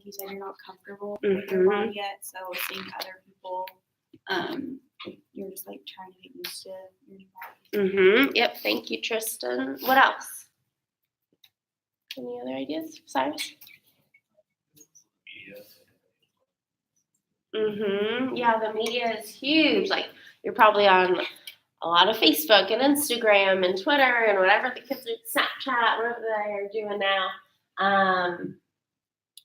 you said, you're not comfortable with your body yet. So seeing other people, you're just like trying to get used to your new body. Yep, thank you, Tristan. What else? Any other ideas, Cyrus? Yeah, the media is huge. Like, you're probably on a lot of Facebook and Instagram and Twitter and whatever the kids do, Snapchat, whatever they're doing now.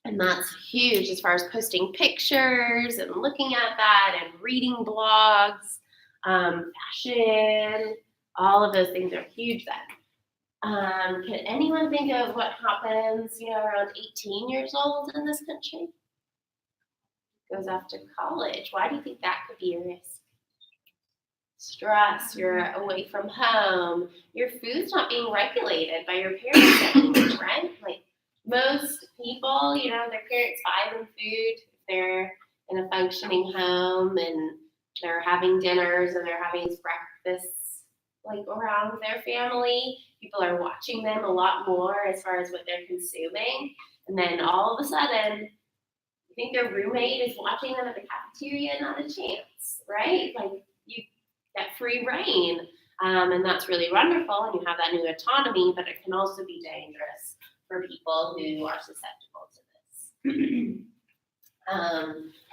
And that's huge as far as posting pictures and looking at that and reading blogs, fashion, all of those things are huge then. Can anyone think of what happens, around 18 years old in this country? Goes off to college. Why do you think that could be a risk? Stress, you're away from home, your food's not being regulated by your parents anymore, right? Like most people, their parents buy them food if they're in a functioning home and they're having dinners and they're having breakfasts like around with their family. People are watching them a lot more as far as what they're consuming. And then all of a sudden, you think their roommate is watching them at the cafeteria, not a chance, right? Like you get free reign. And that's really wonderful. And you have that new autonomy, but it can also be dangerous for people who are susceptible to this.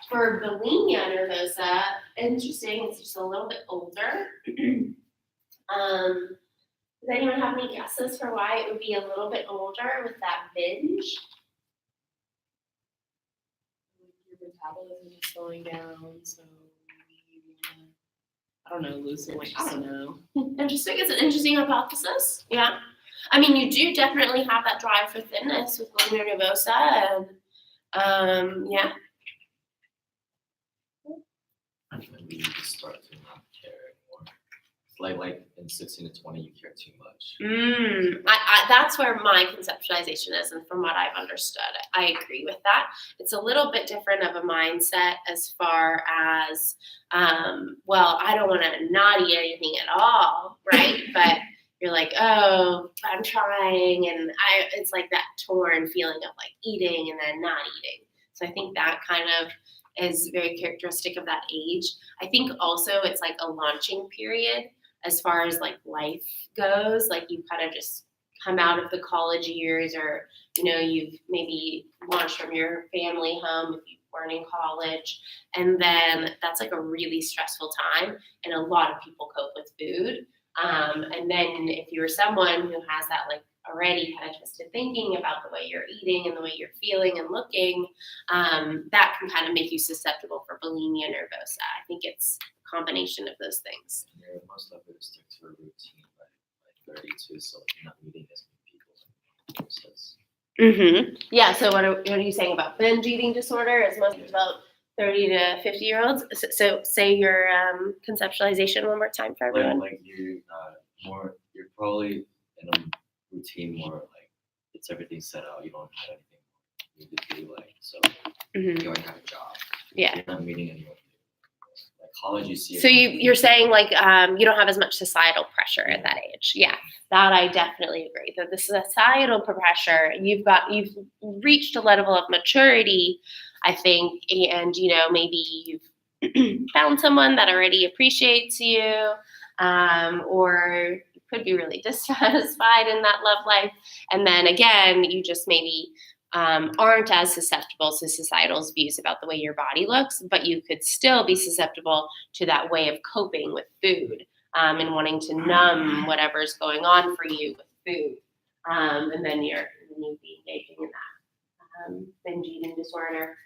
For bulimia nervosa, interesting, it's just a little bit older. Does anyone have any guesses for why it would be a little bit older with that binge? Your metabolism is slowing down, so you wanna, I don't know, lose some weight. I don't know. Interesting. It's an interesting hypothesis. Yeah. I mean, you do definitely have that drive for thinness with bulimia nervosa, and yeah. I think we need to start to not care anymore. It's like in 16 to 20, you care too much. That's where my conceptualization is, and from what I've understood, I agree with that. It's a little bit different of a mindset as far as, well, I don't want to not eat anything at all, right? But you're like, oh, I'm trying, and it's like that torn feeling of like eating and then not eating. So I think that kind of is very characteristic of that age. I think also it's like a launching period as far as like life goes. Like you kind of just come out of the college years, or you've maybe launched from your family home if you weren't in college, and then that's like a really stressful time, and a lot of people cope with food. And then if you're someone who has that like already kind of twisted thinking about the way you're eating and the way you're feeling and looking, that can kind of make you susceptible for bulimia nervosa. I think it's a combination of those things. You're most likely to stick to a routine by 32, so you're not meeting as many people. Yeah, so what are you saying about binge eating disorder? Is most about 30 to 50-year-olds? So say your conceptualization one more time for everyone. Like you're probably in a routine more like it's everything set out. You don't have anything you need to do, like so you already have a job. Yeah. You're not meeting anyone. Like college, you see. So you're saying like you don't have as much societal pressure at that age. Yeah, that I definitely agree. That the societal pressure, you've reached a level of maturity, I think, and maybe you've found someone that already appreciates you, or you could be really dissatisfied in that love life, and then again, you just maybe aren't as susceptible to societal's views about the way your body looks, but you could still be susceptible to that way of coping with food, and wanting to numb whatever's going on for you with food, and then you'd be engaging in that binge eating disorder.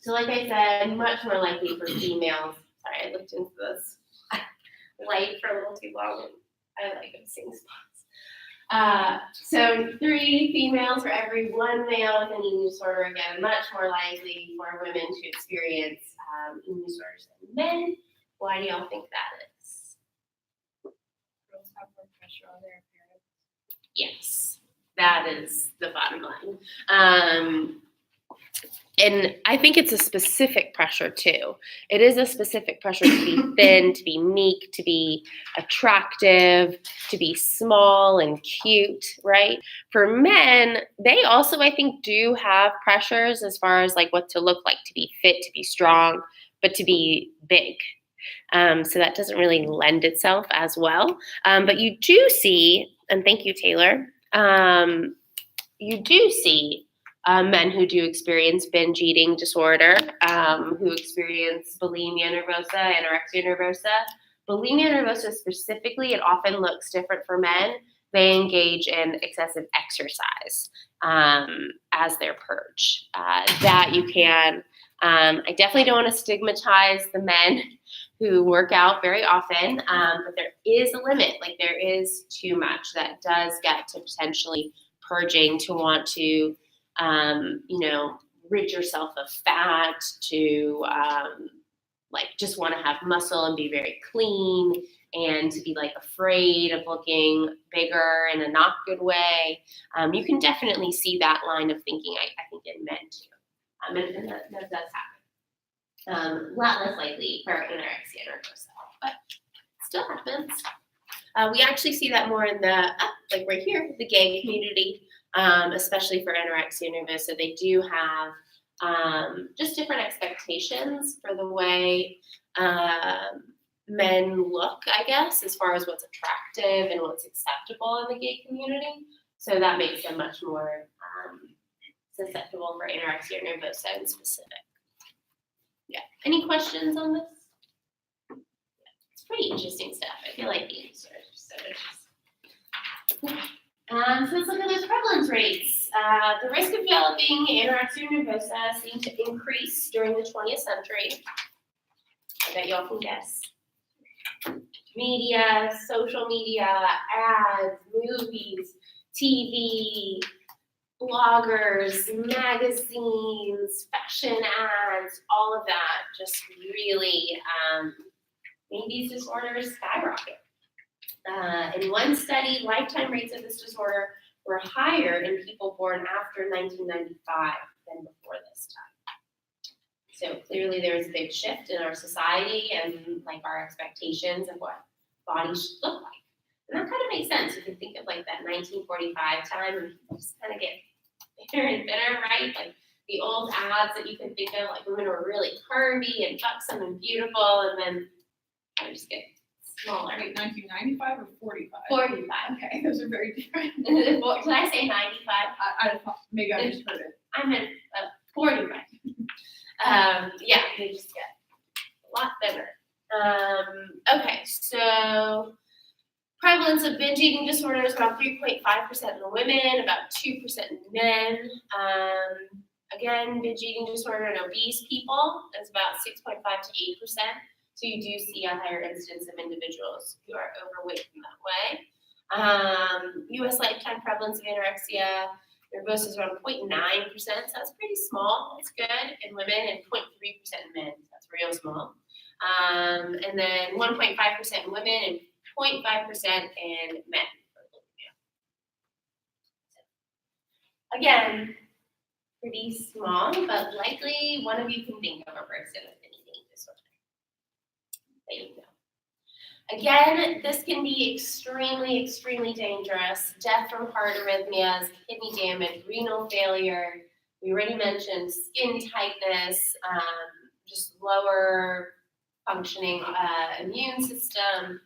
So like I said, much more likely for females. Sorry, I looked into this light for a little too long, and I like seeing spots. So 3 females for every 1 male with an eating disorder. Again, much more likely for women to experience eating disorders than men. Why do y'all think that is? pressure on their parents. Yes, that is the bottom line. And I think it's a specific pressure too. It is a specific pressure to be thin, to be meek, to be attractive, to be small and cute, right? For men, they also, I think, do have pressures as far as like what to look like, to be fit, to be strong, but to be big. So that doesn't really lend itself as well. But you do see, and thank you, Taylor, you do see men who do experience binge eating disorder, who experience bulimia nervosa, anorexia nervosa. Bulimia nervosa specifically, it often looks different for men. They engage in excessive exercise as their purge. That you can, I definitely don't want to stigmatize the men who work out very often, but there is a limit. Like there is too much that does get to potentially purging, to want to rid yourself of fat, to like just want to have muscle and be very clean, and to be like afraid of looking bigger in a not good way. You can definitely see that line of thinking, I think, in men too. And that does happen. A lot less likely for anorexia nervosa, but it still happens. We actually see that more in the, like right here, the gay community. Especially for anorexia nervosa, they do have just different expectations for the way men look, I guess, as far as what's attractive and what's acceptable in the gay community. So that makes them much more susceptible for anorexia nervosa in specific. Yeah. Any questions on this? Yeah. It's pretty interesting stuff. I feel like eating disorders. So let's look at those prevalence rates. The risk of developing anorexia nervosa seemed to increase during the 20th century. I bet y'all can guess. Media, social media, ads, movies, TV, bloggers, magazines, fashion ads, all of that just really made these disorders skyrocket. In one study, lifetime rates of this disorder were higher in people born after 1995 than before this time. So clearly there's a big shift in our society and like our expectations of what bodies should look like. And that kind of makes sense. You can think of like that 1945 time and people just kind of get thinner and thinner, right? Like the old ads that you can think of, like women were really curvy and buxom and beautiful, and then I just get smaller. Wait, 1995 or 45? 45. Okay, those are very different. Did I say 95? I maybe I just heard it. I meant 45. Yeah, they just get a lot thinner. Okay, so prevalence of binge eating disorders about 3.5% in women, about 2% in men. Again, binge eating disorder in obese people is about 6.5 to 8%. So you do see a higher incidence of individuals who are overweight in that way. U.S. lifetime prevalence of anorexia nervosa is around 0.9%, so that's pretty small. That's good in women, and 0.3% in men. That's real small. And then 1.5% in women and 0.5% in men. Again, pretty small, but likely one of you can think of a person with an eating disorder. There you go. Again, this can be extremely, extremely dangerous. Death from heart arrhythmias, kidney damage, renal failure. We already mentioned skin tightness, just lower functioning immune system.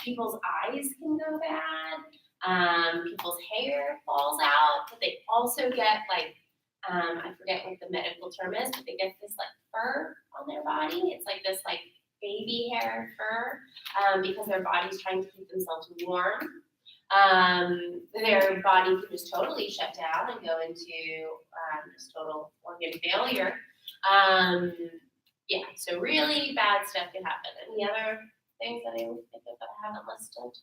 People's eyes can go bad. People's hair falls out, but they also get like, I forget what the medical term is, but they get this like fur on their body. It's like this like baby hair fur because their body's trying to keep themselves warm. Their body can just totally shut down and go into just total organ failure. Yeah, so really bad stuff can happen. Any other things that I would think of that I haven't listed?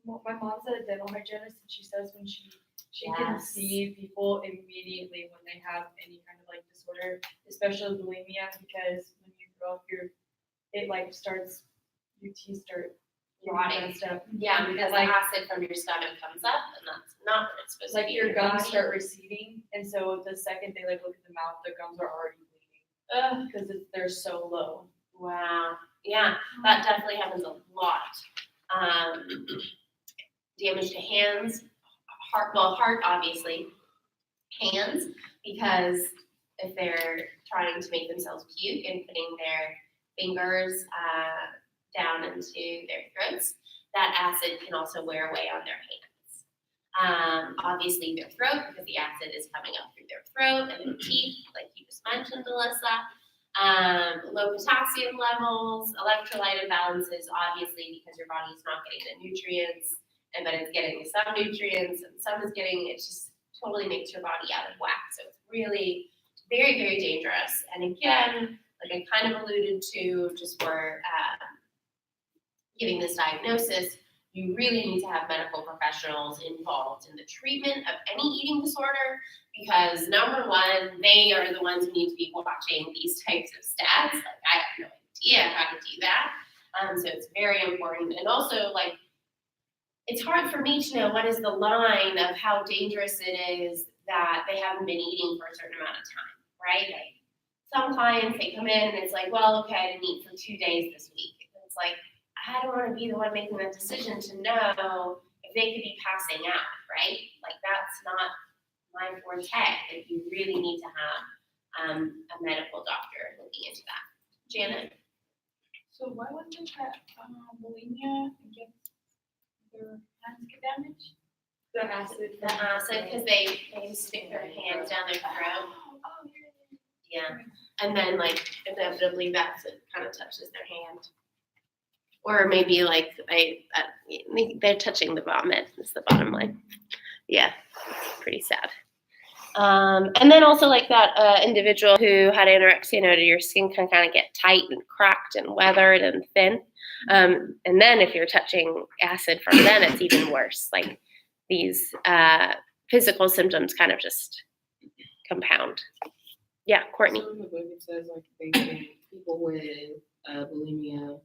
Well, my mom's a dental hygienist, and she says when she can Yes. see people immediately when they have any kind of like disorder, especially bulimia, because when you grow up, it like starts, your teeth start rotting. Stuff. Yeah, because the acid from your stomach comes up, and that's not what it's supposed to Like be. your in gums body. start receding, and so the second they like look at the mouth, the gums are already bleeding. Because they're so low. Wow. Yeah, that definitely happens a lot. Damage to hands, heart obviously, hands, because if they're trying to make themselves puke and putting their fingers down into their throats, that acid can also wear away on their hands. Obviously their throat, because the acid is coming up through their throat, and their teeth, like you just mentioned, Alyssa. Low potassium levels, electrolyte imbalances, obviously because your body's not getting the nutrients, but it's getting some nutrients, and some is getting, it just totally makes your body out of whack. So it's really very, very dangerous. And again, like I kind of alluded to just for giving this diagnosis, you really need to have medical professionals involved in the treatment of any eating disorder, because number one, they are the ones who need to be watching these types of stats. Like I have no idea how to do that. So it's very important. And also, like, it's hard for me to know what is the line of how dangerous it is that they haven't been eating for a certain amount of time, right? Like some clients, they come in and it's like, well, okay, I didn't eat for 2 days this week. And it's like, I don't want to be the one making that decision to know if they could be passing out, right? Like that's not my forte. Like you really need to have a medical doctor looking into that. Janet? So why was it that bulimia gets their hands get damaged? The acid. The acid, because they stick their hands down their throat. Oh, Yeah. And then like inevitably that kind of touches their hand. Or maybe like they're touching the vomit is the bottom line. Yeah, pretty sad. And then also like that individual who had anorexia noted, your skin can kind of get tight and cracked and weathered and thin. And then if you're touching acid from then, it's even worse. Like these physical symptoms kind of just compound. Yeah, Courtney. So in the book it says like people with bulimia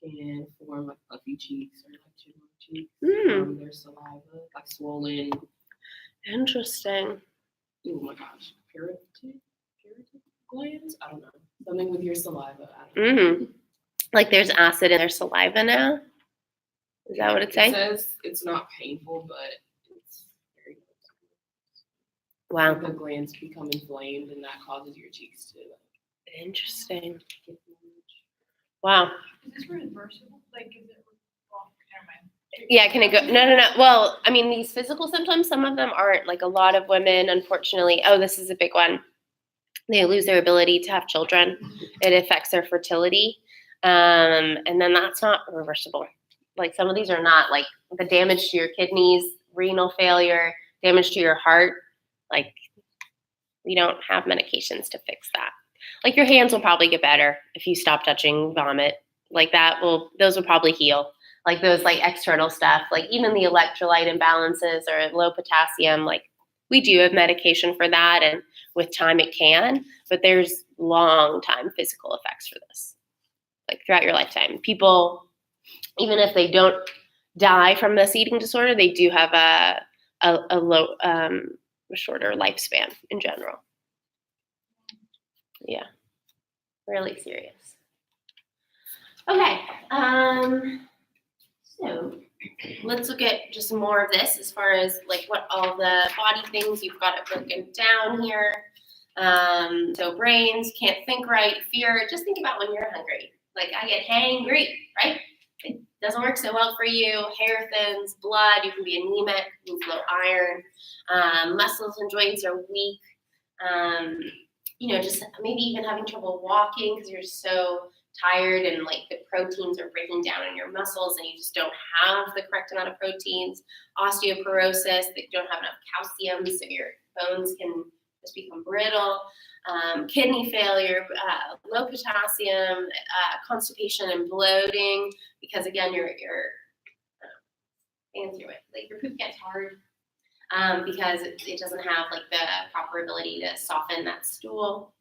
can form like puffy cheeks or like chipmunk cheeks from their saliva, like swollen. Interesting. Oh my gosh, parotid glands? I don't know. Something with your saliva. I don't know. Like there's acid in their saliva now? Is that what it's saying? It says it's not painful, but it's very Wow. the glands become inflamed and that causes your cheeks to like Interesting. get Wow. Is this reversible? Like, is it, well, never mind. Yeah, can it go? No. Well, I mean, these physical symptoms, some of them aren't. Like a lot of women, unfortunately, this is a big one. They lose their ability to have children. It affects their fertility. And then that's not reversible. Like some of these are not, like the damage to your kidneys, renal failure, damage to your heart. Like we don't have medications to fix that. Like your hands will probably get better if you stop touching vomit. Like those will probably heal. Like those like external stuff, like even the electrolyte imbalances or low potassium, like we do have medication for that, and with time it can, but there's long time physical effects for this. Like throughout your lifetime. People, even if they don't die from this eating disorder, they do have a shorter lifespan in general. Yeah, really serious. Okay, so let's look at just more of this as far as like what all the body things you've got it broken down here. So brains, can't think right, fear, just think about when you're hungry. Like I get hangry, right? It doesn't work so well for you. Hair thins, blood, you can be anemic, lose low iron, muscles and joints are weak. Just maybe even having trouble walking because you're so tired and like the proteins are breaking down in your muscles and you just don't have the correct amount of proteins. Osteoporosis, that you don't have enough calcium, so your bones can just become brittle. Kidney failure, low potassium, constipation and bloating, because again, your poop gets hard because it doesn't have like the proper ability to soften that stool.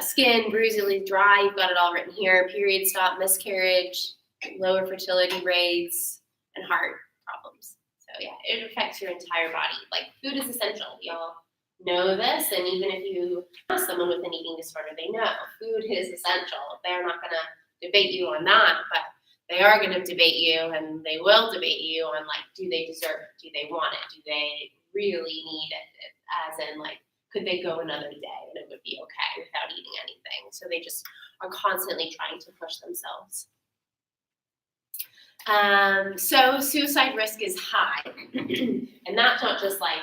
Skin, bruisingly dry, you've got it all written here. Period stop, miscarriage, lower fertility rates, and heart problems. So yeah, it affects your entire body. Like food is essential. We all know this, and even if you ask someone with an eating disorder, they know food is essential. They're not gonna debate you on that, but they are gonna debate you, and they will debate you on like, do they deserve it? Do they want it? Do they really need it? As in like, could they go another day and it would be okay without eating anything? So they just are constantly trying to push themselves. So suicide risk is high, and that's not just like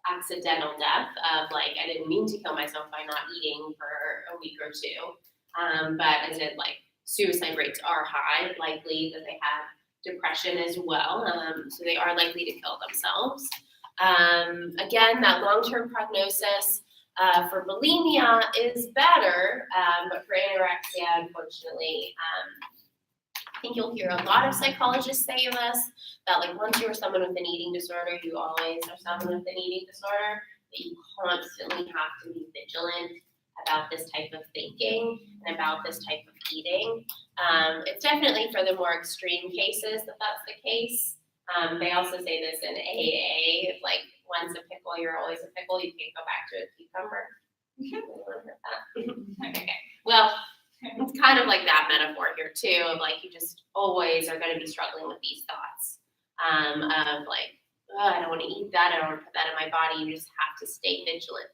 accidental death of like, I didn't mean to kill myself by not eating for a week or two, but as in like suicide rates are high, likely that they have depression as well, so they are likely to kill themselves. Again, that long-term prognosis for bulimia is better, but for anorexia, unfortunately, I think you'll hear a lot of psychologists say this, that like once you're someone with an eating disorder, you always are someone with an eating disorder, that you constantly have to be vigilant about this type of thinking and about this type of eating. It's definitely for the more extreme cases that that's the case. They also say this in AA, like once a pickle, you're always a pickle, you can't go back to a cucumber. Anyone heard that? Okay, well, it's kind of like that metaphor here too, of like you just always are going to be struggling with these thoughts of like, oh, I don't want to eat that, I don't want to put that in my body. You just have to stay vigilant.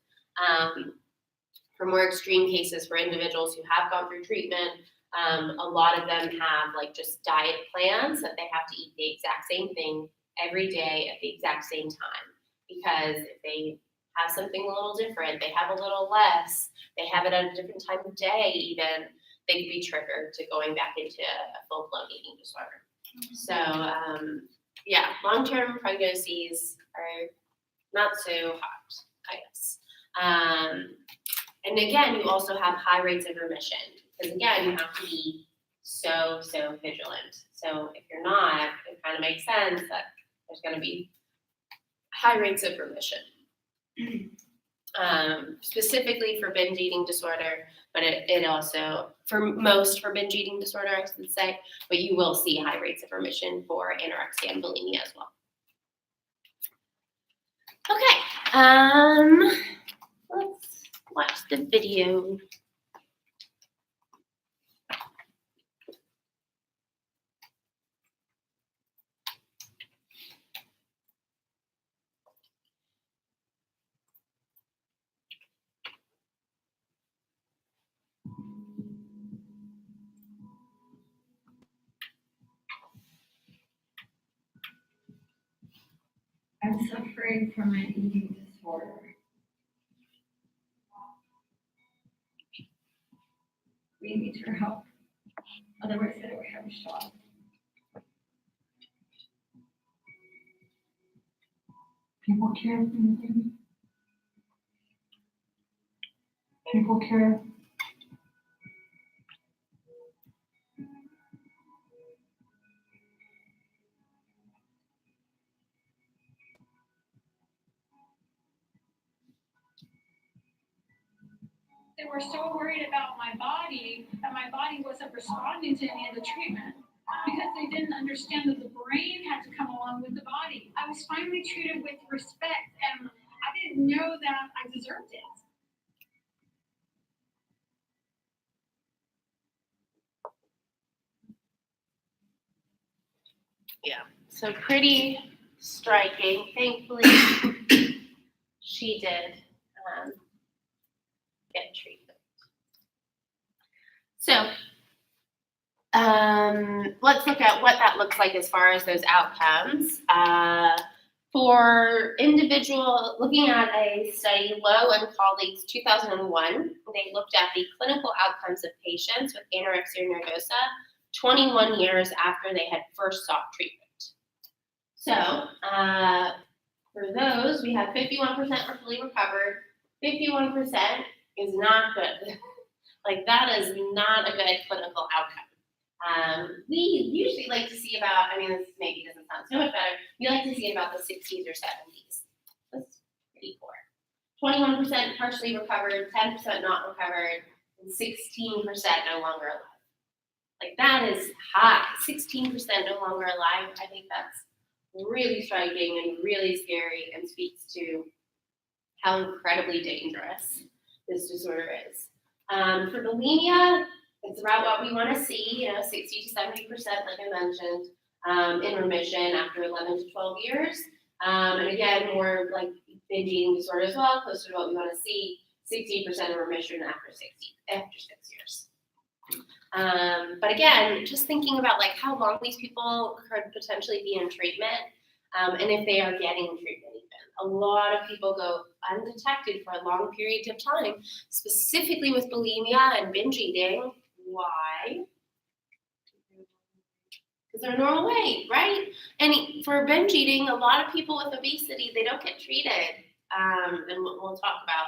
For more extreme cases, for individuals who have gone through treatment, a lot of them have like just diet plans that they have to eat the exact same thing every day at the exact same time. Because if they have something a little different, they have a little less, they have it at a different time of day even, they could be triggered to going back into a full-blown eating disorder. So yeah, long-term prognoses are not so hot, I guess. And again, you also have high rates of remission, because again, you have to be so vigilant. So if you're not, it kind of makes sense that there's going to be high rates of remission. Specifically for binge eating disorder, but it also, for binge eating disorder, I should say, but you will see high rates of remission for anorexia and bulimia as well. Okay, let's watch the video. I'm suffering from an eating disorder. We need your help. Otherwise, I don't have a shot. People care for me. People care. They were so worried about my body that my body wasn't responding to any of the treatment because they didn't understand that the brain had to come along with the body. I was finally treated with respect, and I didn't know that I deserved it. Yeah, so pretty striking. Thankfully, she did get treatment. So let's look at what that looks like as far as those outcomes. For individual, looking at a study, Lowe and colleagues, 2001, they looked at the clinical outcomes of patients with anorexia nervosa 21 years after they had first sought treatment. So for those, we have 51% were fully recovered, 51% is not good. Like that is not a good clinical outcome. We usually like to see about, I mean, this maybe doesn't sound so much better, we like to see about the 60s or 70s. That's pretty poor. 21% partially recovered, 10% not recovered, and 16% no longer alive. Like that is high, 16% no longer alive. I think that's really striking and really scary and speaks to how incredibly dangerous this disorder is. For bulimia, it's about what we want to see, 60 to 70%, like I mentioned, in remission after 11 to 12 years. And again, more like binge eating disorder as well, closer to what we want to see, 60% in remission after 6 years. But again, just thinking about like how long these people could potentially be in treatment, and if they are getting treatment even. A lot of people go undetected for long periods of time, specifically with bulimia and binge eating. Why? Because they're normal weight, right? And for binge eating, a lot of people with obesity, they don't get treated. And we'll talk about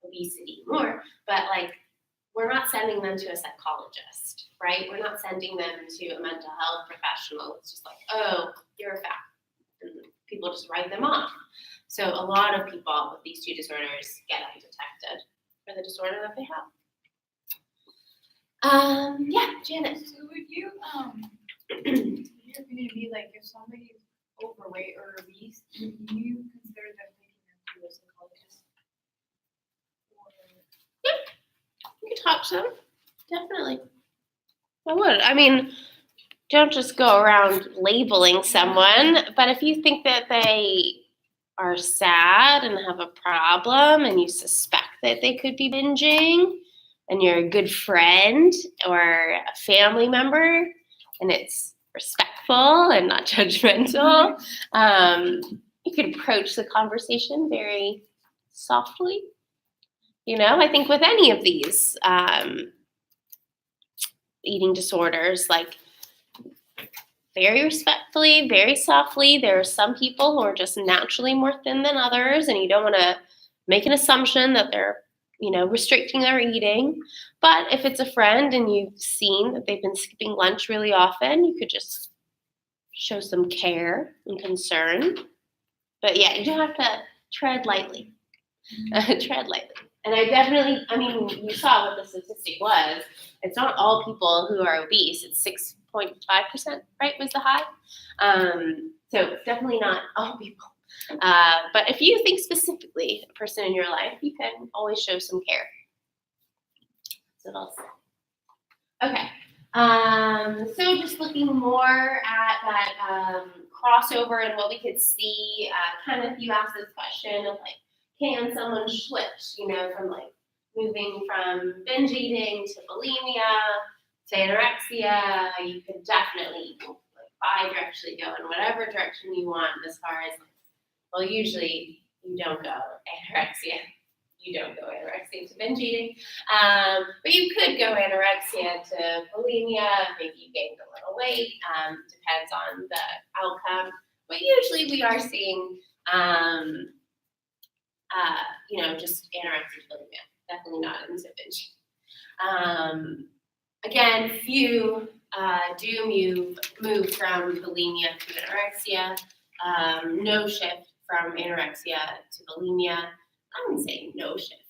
obesity more, but like, we're not sending them to a psychologist, right? We're not sending them to a mental health professional. It's just like, oh, you're fat. And people just write them off. So a lot of people with these two disorders get undetected for the disorder that they have. Yeah, Janet. So would you, your opinion be like, if somebody's overweight or obese, would you consider them taking them to a psychologist? You could talk to them, definitely. I would. I mean, don't just go around labeling someone, but if you think that they are sad and have a problem and you suspect that they could be binging and you're a good friend or a family member and it's respectful and not judgmental, you could approach the conversation very softly. I think with any of these eating disorders, like very respectfully, very softly. There are some people who are just naturally more thin than others, and you don't want to make an assumption that they're, restricting their eating. But if it's a friend and you've seen that they've been skipping lunch really often, you could just show some care and concern. But yeah, you do have to tread lightly. Tread lightly. And you saw what the statistic was. It's not all people who are obese. It's 6.5%, right, was the high. So it's definitely not all people. But if you think specifically a person in your life, you can always show some care. That's what I'll say. Okay. So just looking more at that crossover and what we could see, kind of you asked this question of like, can someone switch, from like moving from binge eating to bulimia to anorexia? You could definitely bi-directionally go in whatever direction you want as far as, well, usually you don't go anorexia. You don't go anorexia to binge eating. But you could go anorexia to bulimia. Maybe you gained a little weight. Depends on the outcome. But usually we are seeing just anorexia to bulimia, definitely not into binge. Again, few do move from bulimia to anorexia, no shift from anorexia to bulimia. I wouldn't say no shift.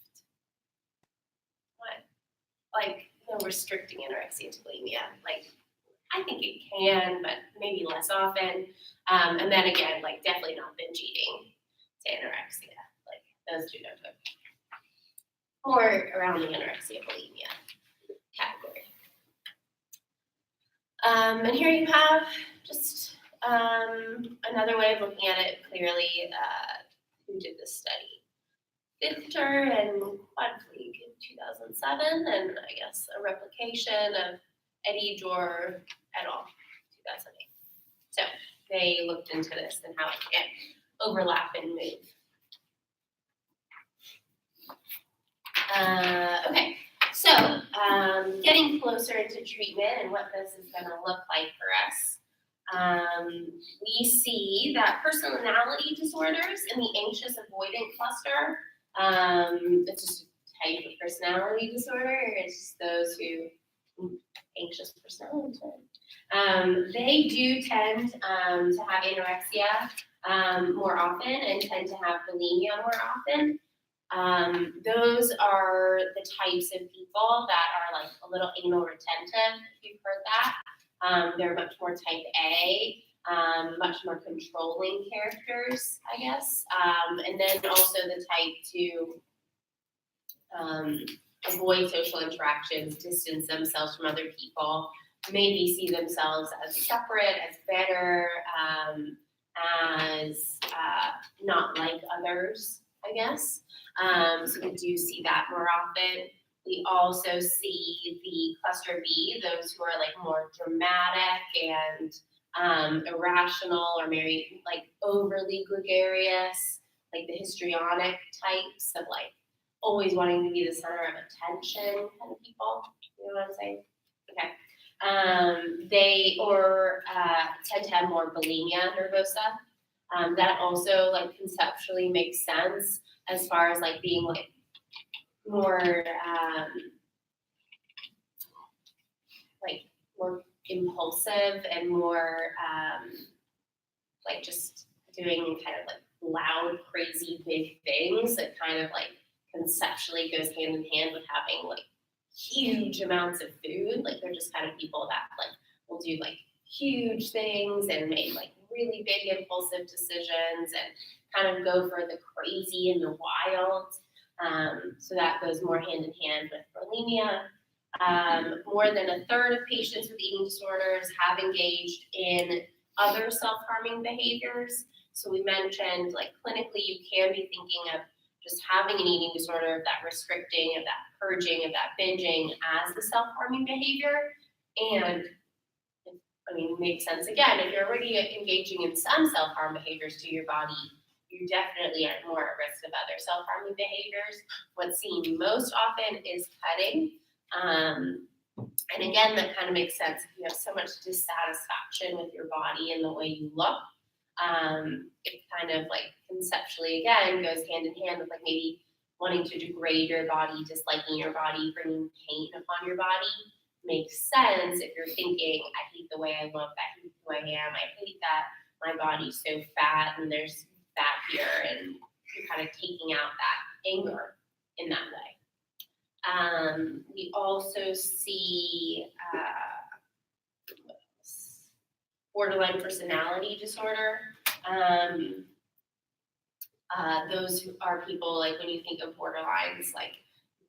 What? Restricting anorexia to bulimia. I think it can, but maybe less often. And then again, definitely not binge eating to anorexia. Those two don't go. Or around the anorexia bulimia category. And here you have just another way of looking at it clearly. Who did this study? Fichter and Quadfleet in 2007, and I guess a replication of Eddie Jor et al. 2008. So they looked into this and how it can overlap and move. Okay, so getting closer into treatment and what this is going to look like for us. We see that personality disorders in the anxious avoidant cluster, it's just a type of personality disorder. It's those who, anxious personality disorder. They do tend to have anorexia more often and tend to have bulimia more often. Those are the types of people that are like a little anal retentive, if you've heard that. They're much more type A, much more controlling characters, I guess. And then also the type to avoid social interactions, distance themselves from other people, maybe see themselves as separate, as better, as not like others, I guess. So we do see that more often. We also see the cluster B, those who are like more dramatic and irrational or maybe like overly gregarious, like the histrionic types of like always wanting to be the center of attention kind of people. You know what I'm saying? Okay. They tend to have more bulimia nervosa. That also like conceptually makes sense as far as like being like more more impulsive and more like just doing kind of like loud, crazy, big things that kind of like conceptually goes hand in hand with having like huge amounts of food. Like they're just kind of people that like will do like huge things and make like really big impulsive decisions and kind of go for the crazy and the wild. So that goes more hand in hand with bulimia. More than a third of patients with eating disorders have engaged in other self-harming behaviors. So we mentioned like clinically you can be thinking of just having an eating disorder, of that restricting, of that purging, of that binging as the self-harming behavior. And I mean, makes sense again, if you're already engaging in some self-harm behaviors to your body, you definitely are more at risk of other self-harming behaviors. What's seen most often is cutting. And again, that kind of makes sense. If you have so much dissatisfaction with your body and the way you look, it kind of like conceptually again goes hand in hand with like maybe wanting to degrade your body, disliking your body, bringing pain upon your body. Makes sense if you're thinking, I hate the way I look, I hate who I am, I hate that my body's so fat and there's fat here, and you're kind of taking out that anger in that way. We also see borderline personality disorder. Those who are people, like when you think of borderlines, like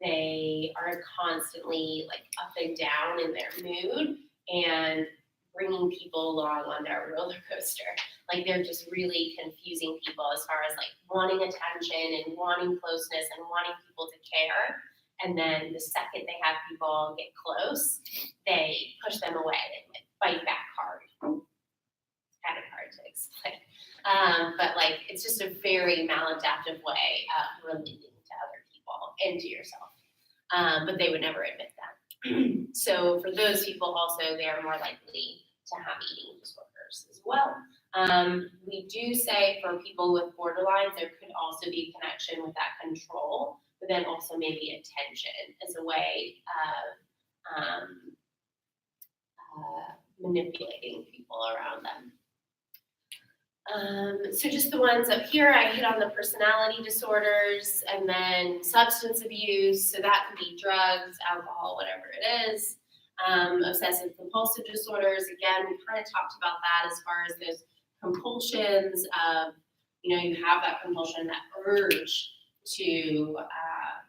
they are constantly like up and down in their mood and bringing people along on their roller coaster. Like they're just really confusing people as far as like wanting attention and wanting closeness and wanting people to care. And then the second they have people get close, they push them away and like fight back hard. It's kind of hard to explain. But like it's just a very maladaptive way of relating to other people and to yourself. But they would never admit that. So for those people also, they are more likely to have eating disorders as well. We do say for people with borderlines, there could also be a connection with that control, but then also maybe attention as a way of manipulating people around them. So just the ones up here, I hit on the personality disorders and then substance abuse. So that could be drugs, alcohol, whatever it is. Obsessive compulsive disorders, again, we kind of talked about that as far as those compulsions of, you know, you have that compulsion, that urge to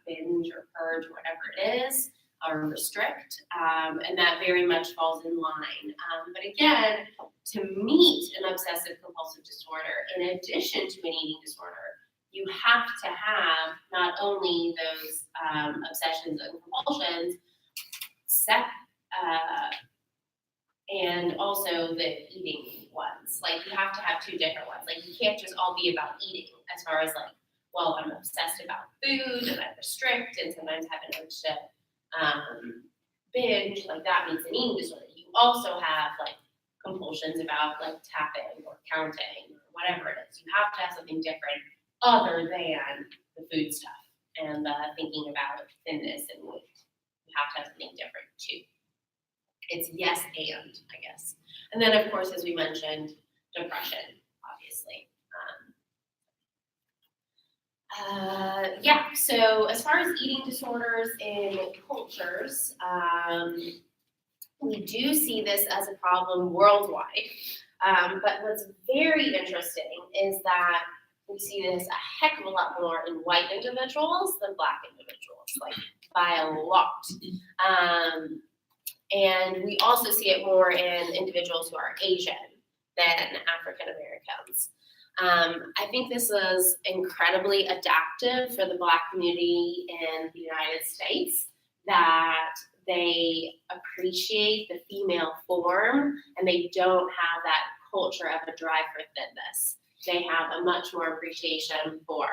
binge or purge or whatever it is, or restrict, and that very much falls in line. But again, to meet an obsessive compulsive disorder, in addition to an eating disorder, you have to have not only those obsessions and compulsions, and also the eating ones. Like you have to have two different ones. Like you can't just all be about eating as far as like, well, I'm obsessed about food and I restrict and sometimes have an urge to binge, like that means an eating disorder. You also have like compulsions about like tapping or counting or whatever it is. You have to have something different other than the food stuff and thinking about thinness and weight. You have to have something different too. It's yes and, I guess. And then of course, as we mentioned, depression, obviously. Yeah, so as far as eating disorders in cultures, we do see this as a problem worldwide. But what's very interesting is that we see this a heck of a lot more in white individuals than Black individuals, like by a lot. And we also see it more in individuals who are Asian than African Americans. I think this is incredibly adaptive for the Black community in the United States, that they appreciate the female form and they don't have that culture of a drive for thinness. They have a much more appreciation for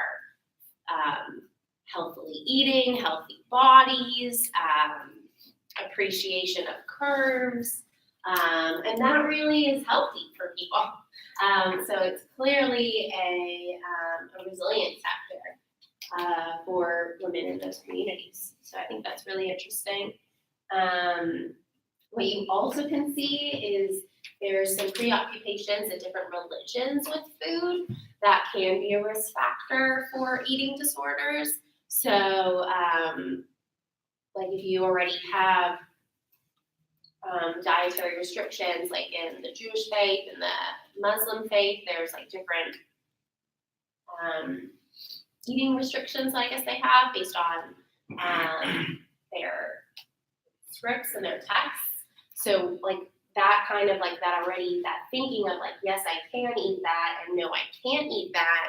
healthily eating, healthy bodies, appreciation of curves, and that really is healthy for people. So it's clearly a resilience factor for women in those communities. So I think that's really interesting. What you also can see is there's some preoccupations in different religions with food that can be a risk factor for eating disorders. So, like if you already have dietary restrictions, like in the Jewish faith and the Muslim faith, there's like different eating restrictions, I guess they have based on their scripts and their texts. So like that kind of like that already, that thinking of like, yes, I can eat that and no, I can't eat that,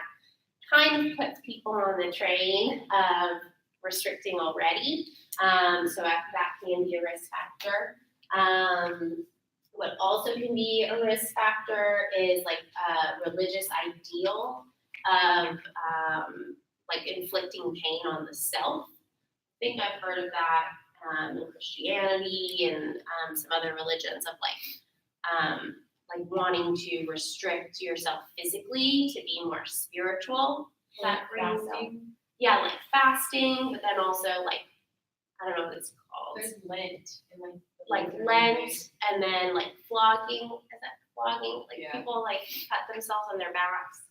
kind of puts people on the train of restricting already. So that can be a risk factor. What also can be a risk factor is like a religious ideal of like inflicting pain on the self. I think I've heard of that in Christianity and some other religions of like wanting to restrict yourself physically to be more spiritual. That fasting. Yeah, like fasting, but then also like, I don't know what it's called. There's Lent and like Lent, and then like flogging. Is that flogging? Like Yeah. people like cut themselves on their backs.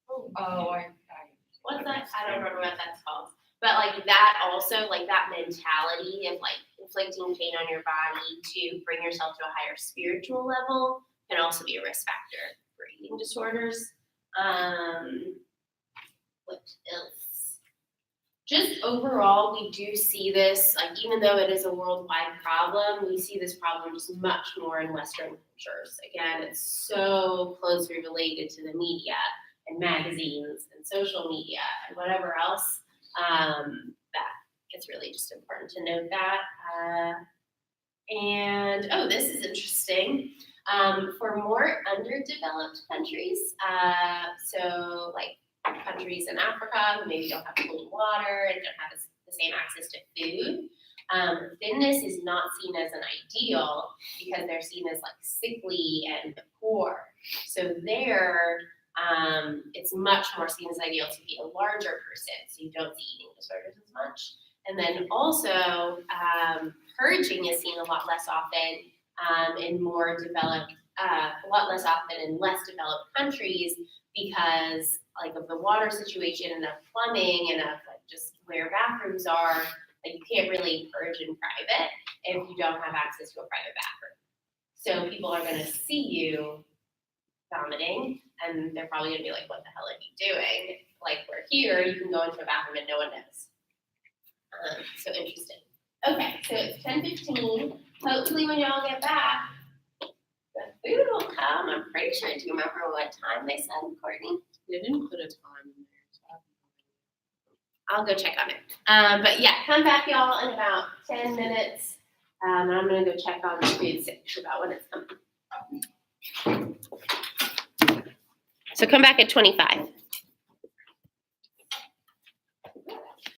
What's that? I don't remember what that's called. But like that also, like that mentality of like inflicting pain on your body to bring yourself to a higher spiritual level can also be a risk factor for eating disorders. What else? Just overall, we do see this, like even though it is a worldwide problem, we see this problem just much more in Western cultures. Again, it's so closely related to the media and magazines and social media and whatever else, that it's really just important to note that. And, oh, this is interesting. For more underdeveloped countries, so like countries in Africa who maybe don't have clean water and don't have the same access to food, thinness is not seen as an ideal because they're seen as like sickly and poor. So there, it's much more seen as ideal to be a larger person, so you don't see eating disorders as much. And then also, purging is seen a lot less often in more developed, a lot less often in less developed countries because like of the water situation and of plumbing and of like just where bathrooms are, like you can't really purge in private if you don't have access to a private bathroom. So people are going to see you vomiting and they're probably going to be like, what the hell are you doing? Like we're here, you can go into a bathroom and no one knows. So interesting. Okay, so it's 10:15. Hopefully when y'all get back, the food will come. I'm pretty sure. Do you remember what time they said, Courtney? They didn't put a time in there. So I'll go check on it. But yeah, come back y'all in about 10 minutes. And I'm gonna go check on the food section about when it's coming. So come back at 25.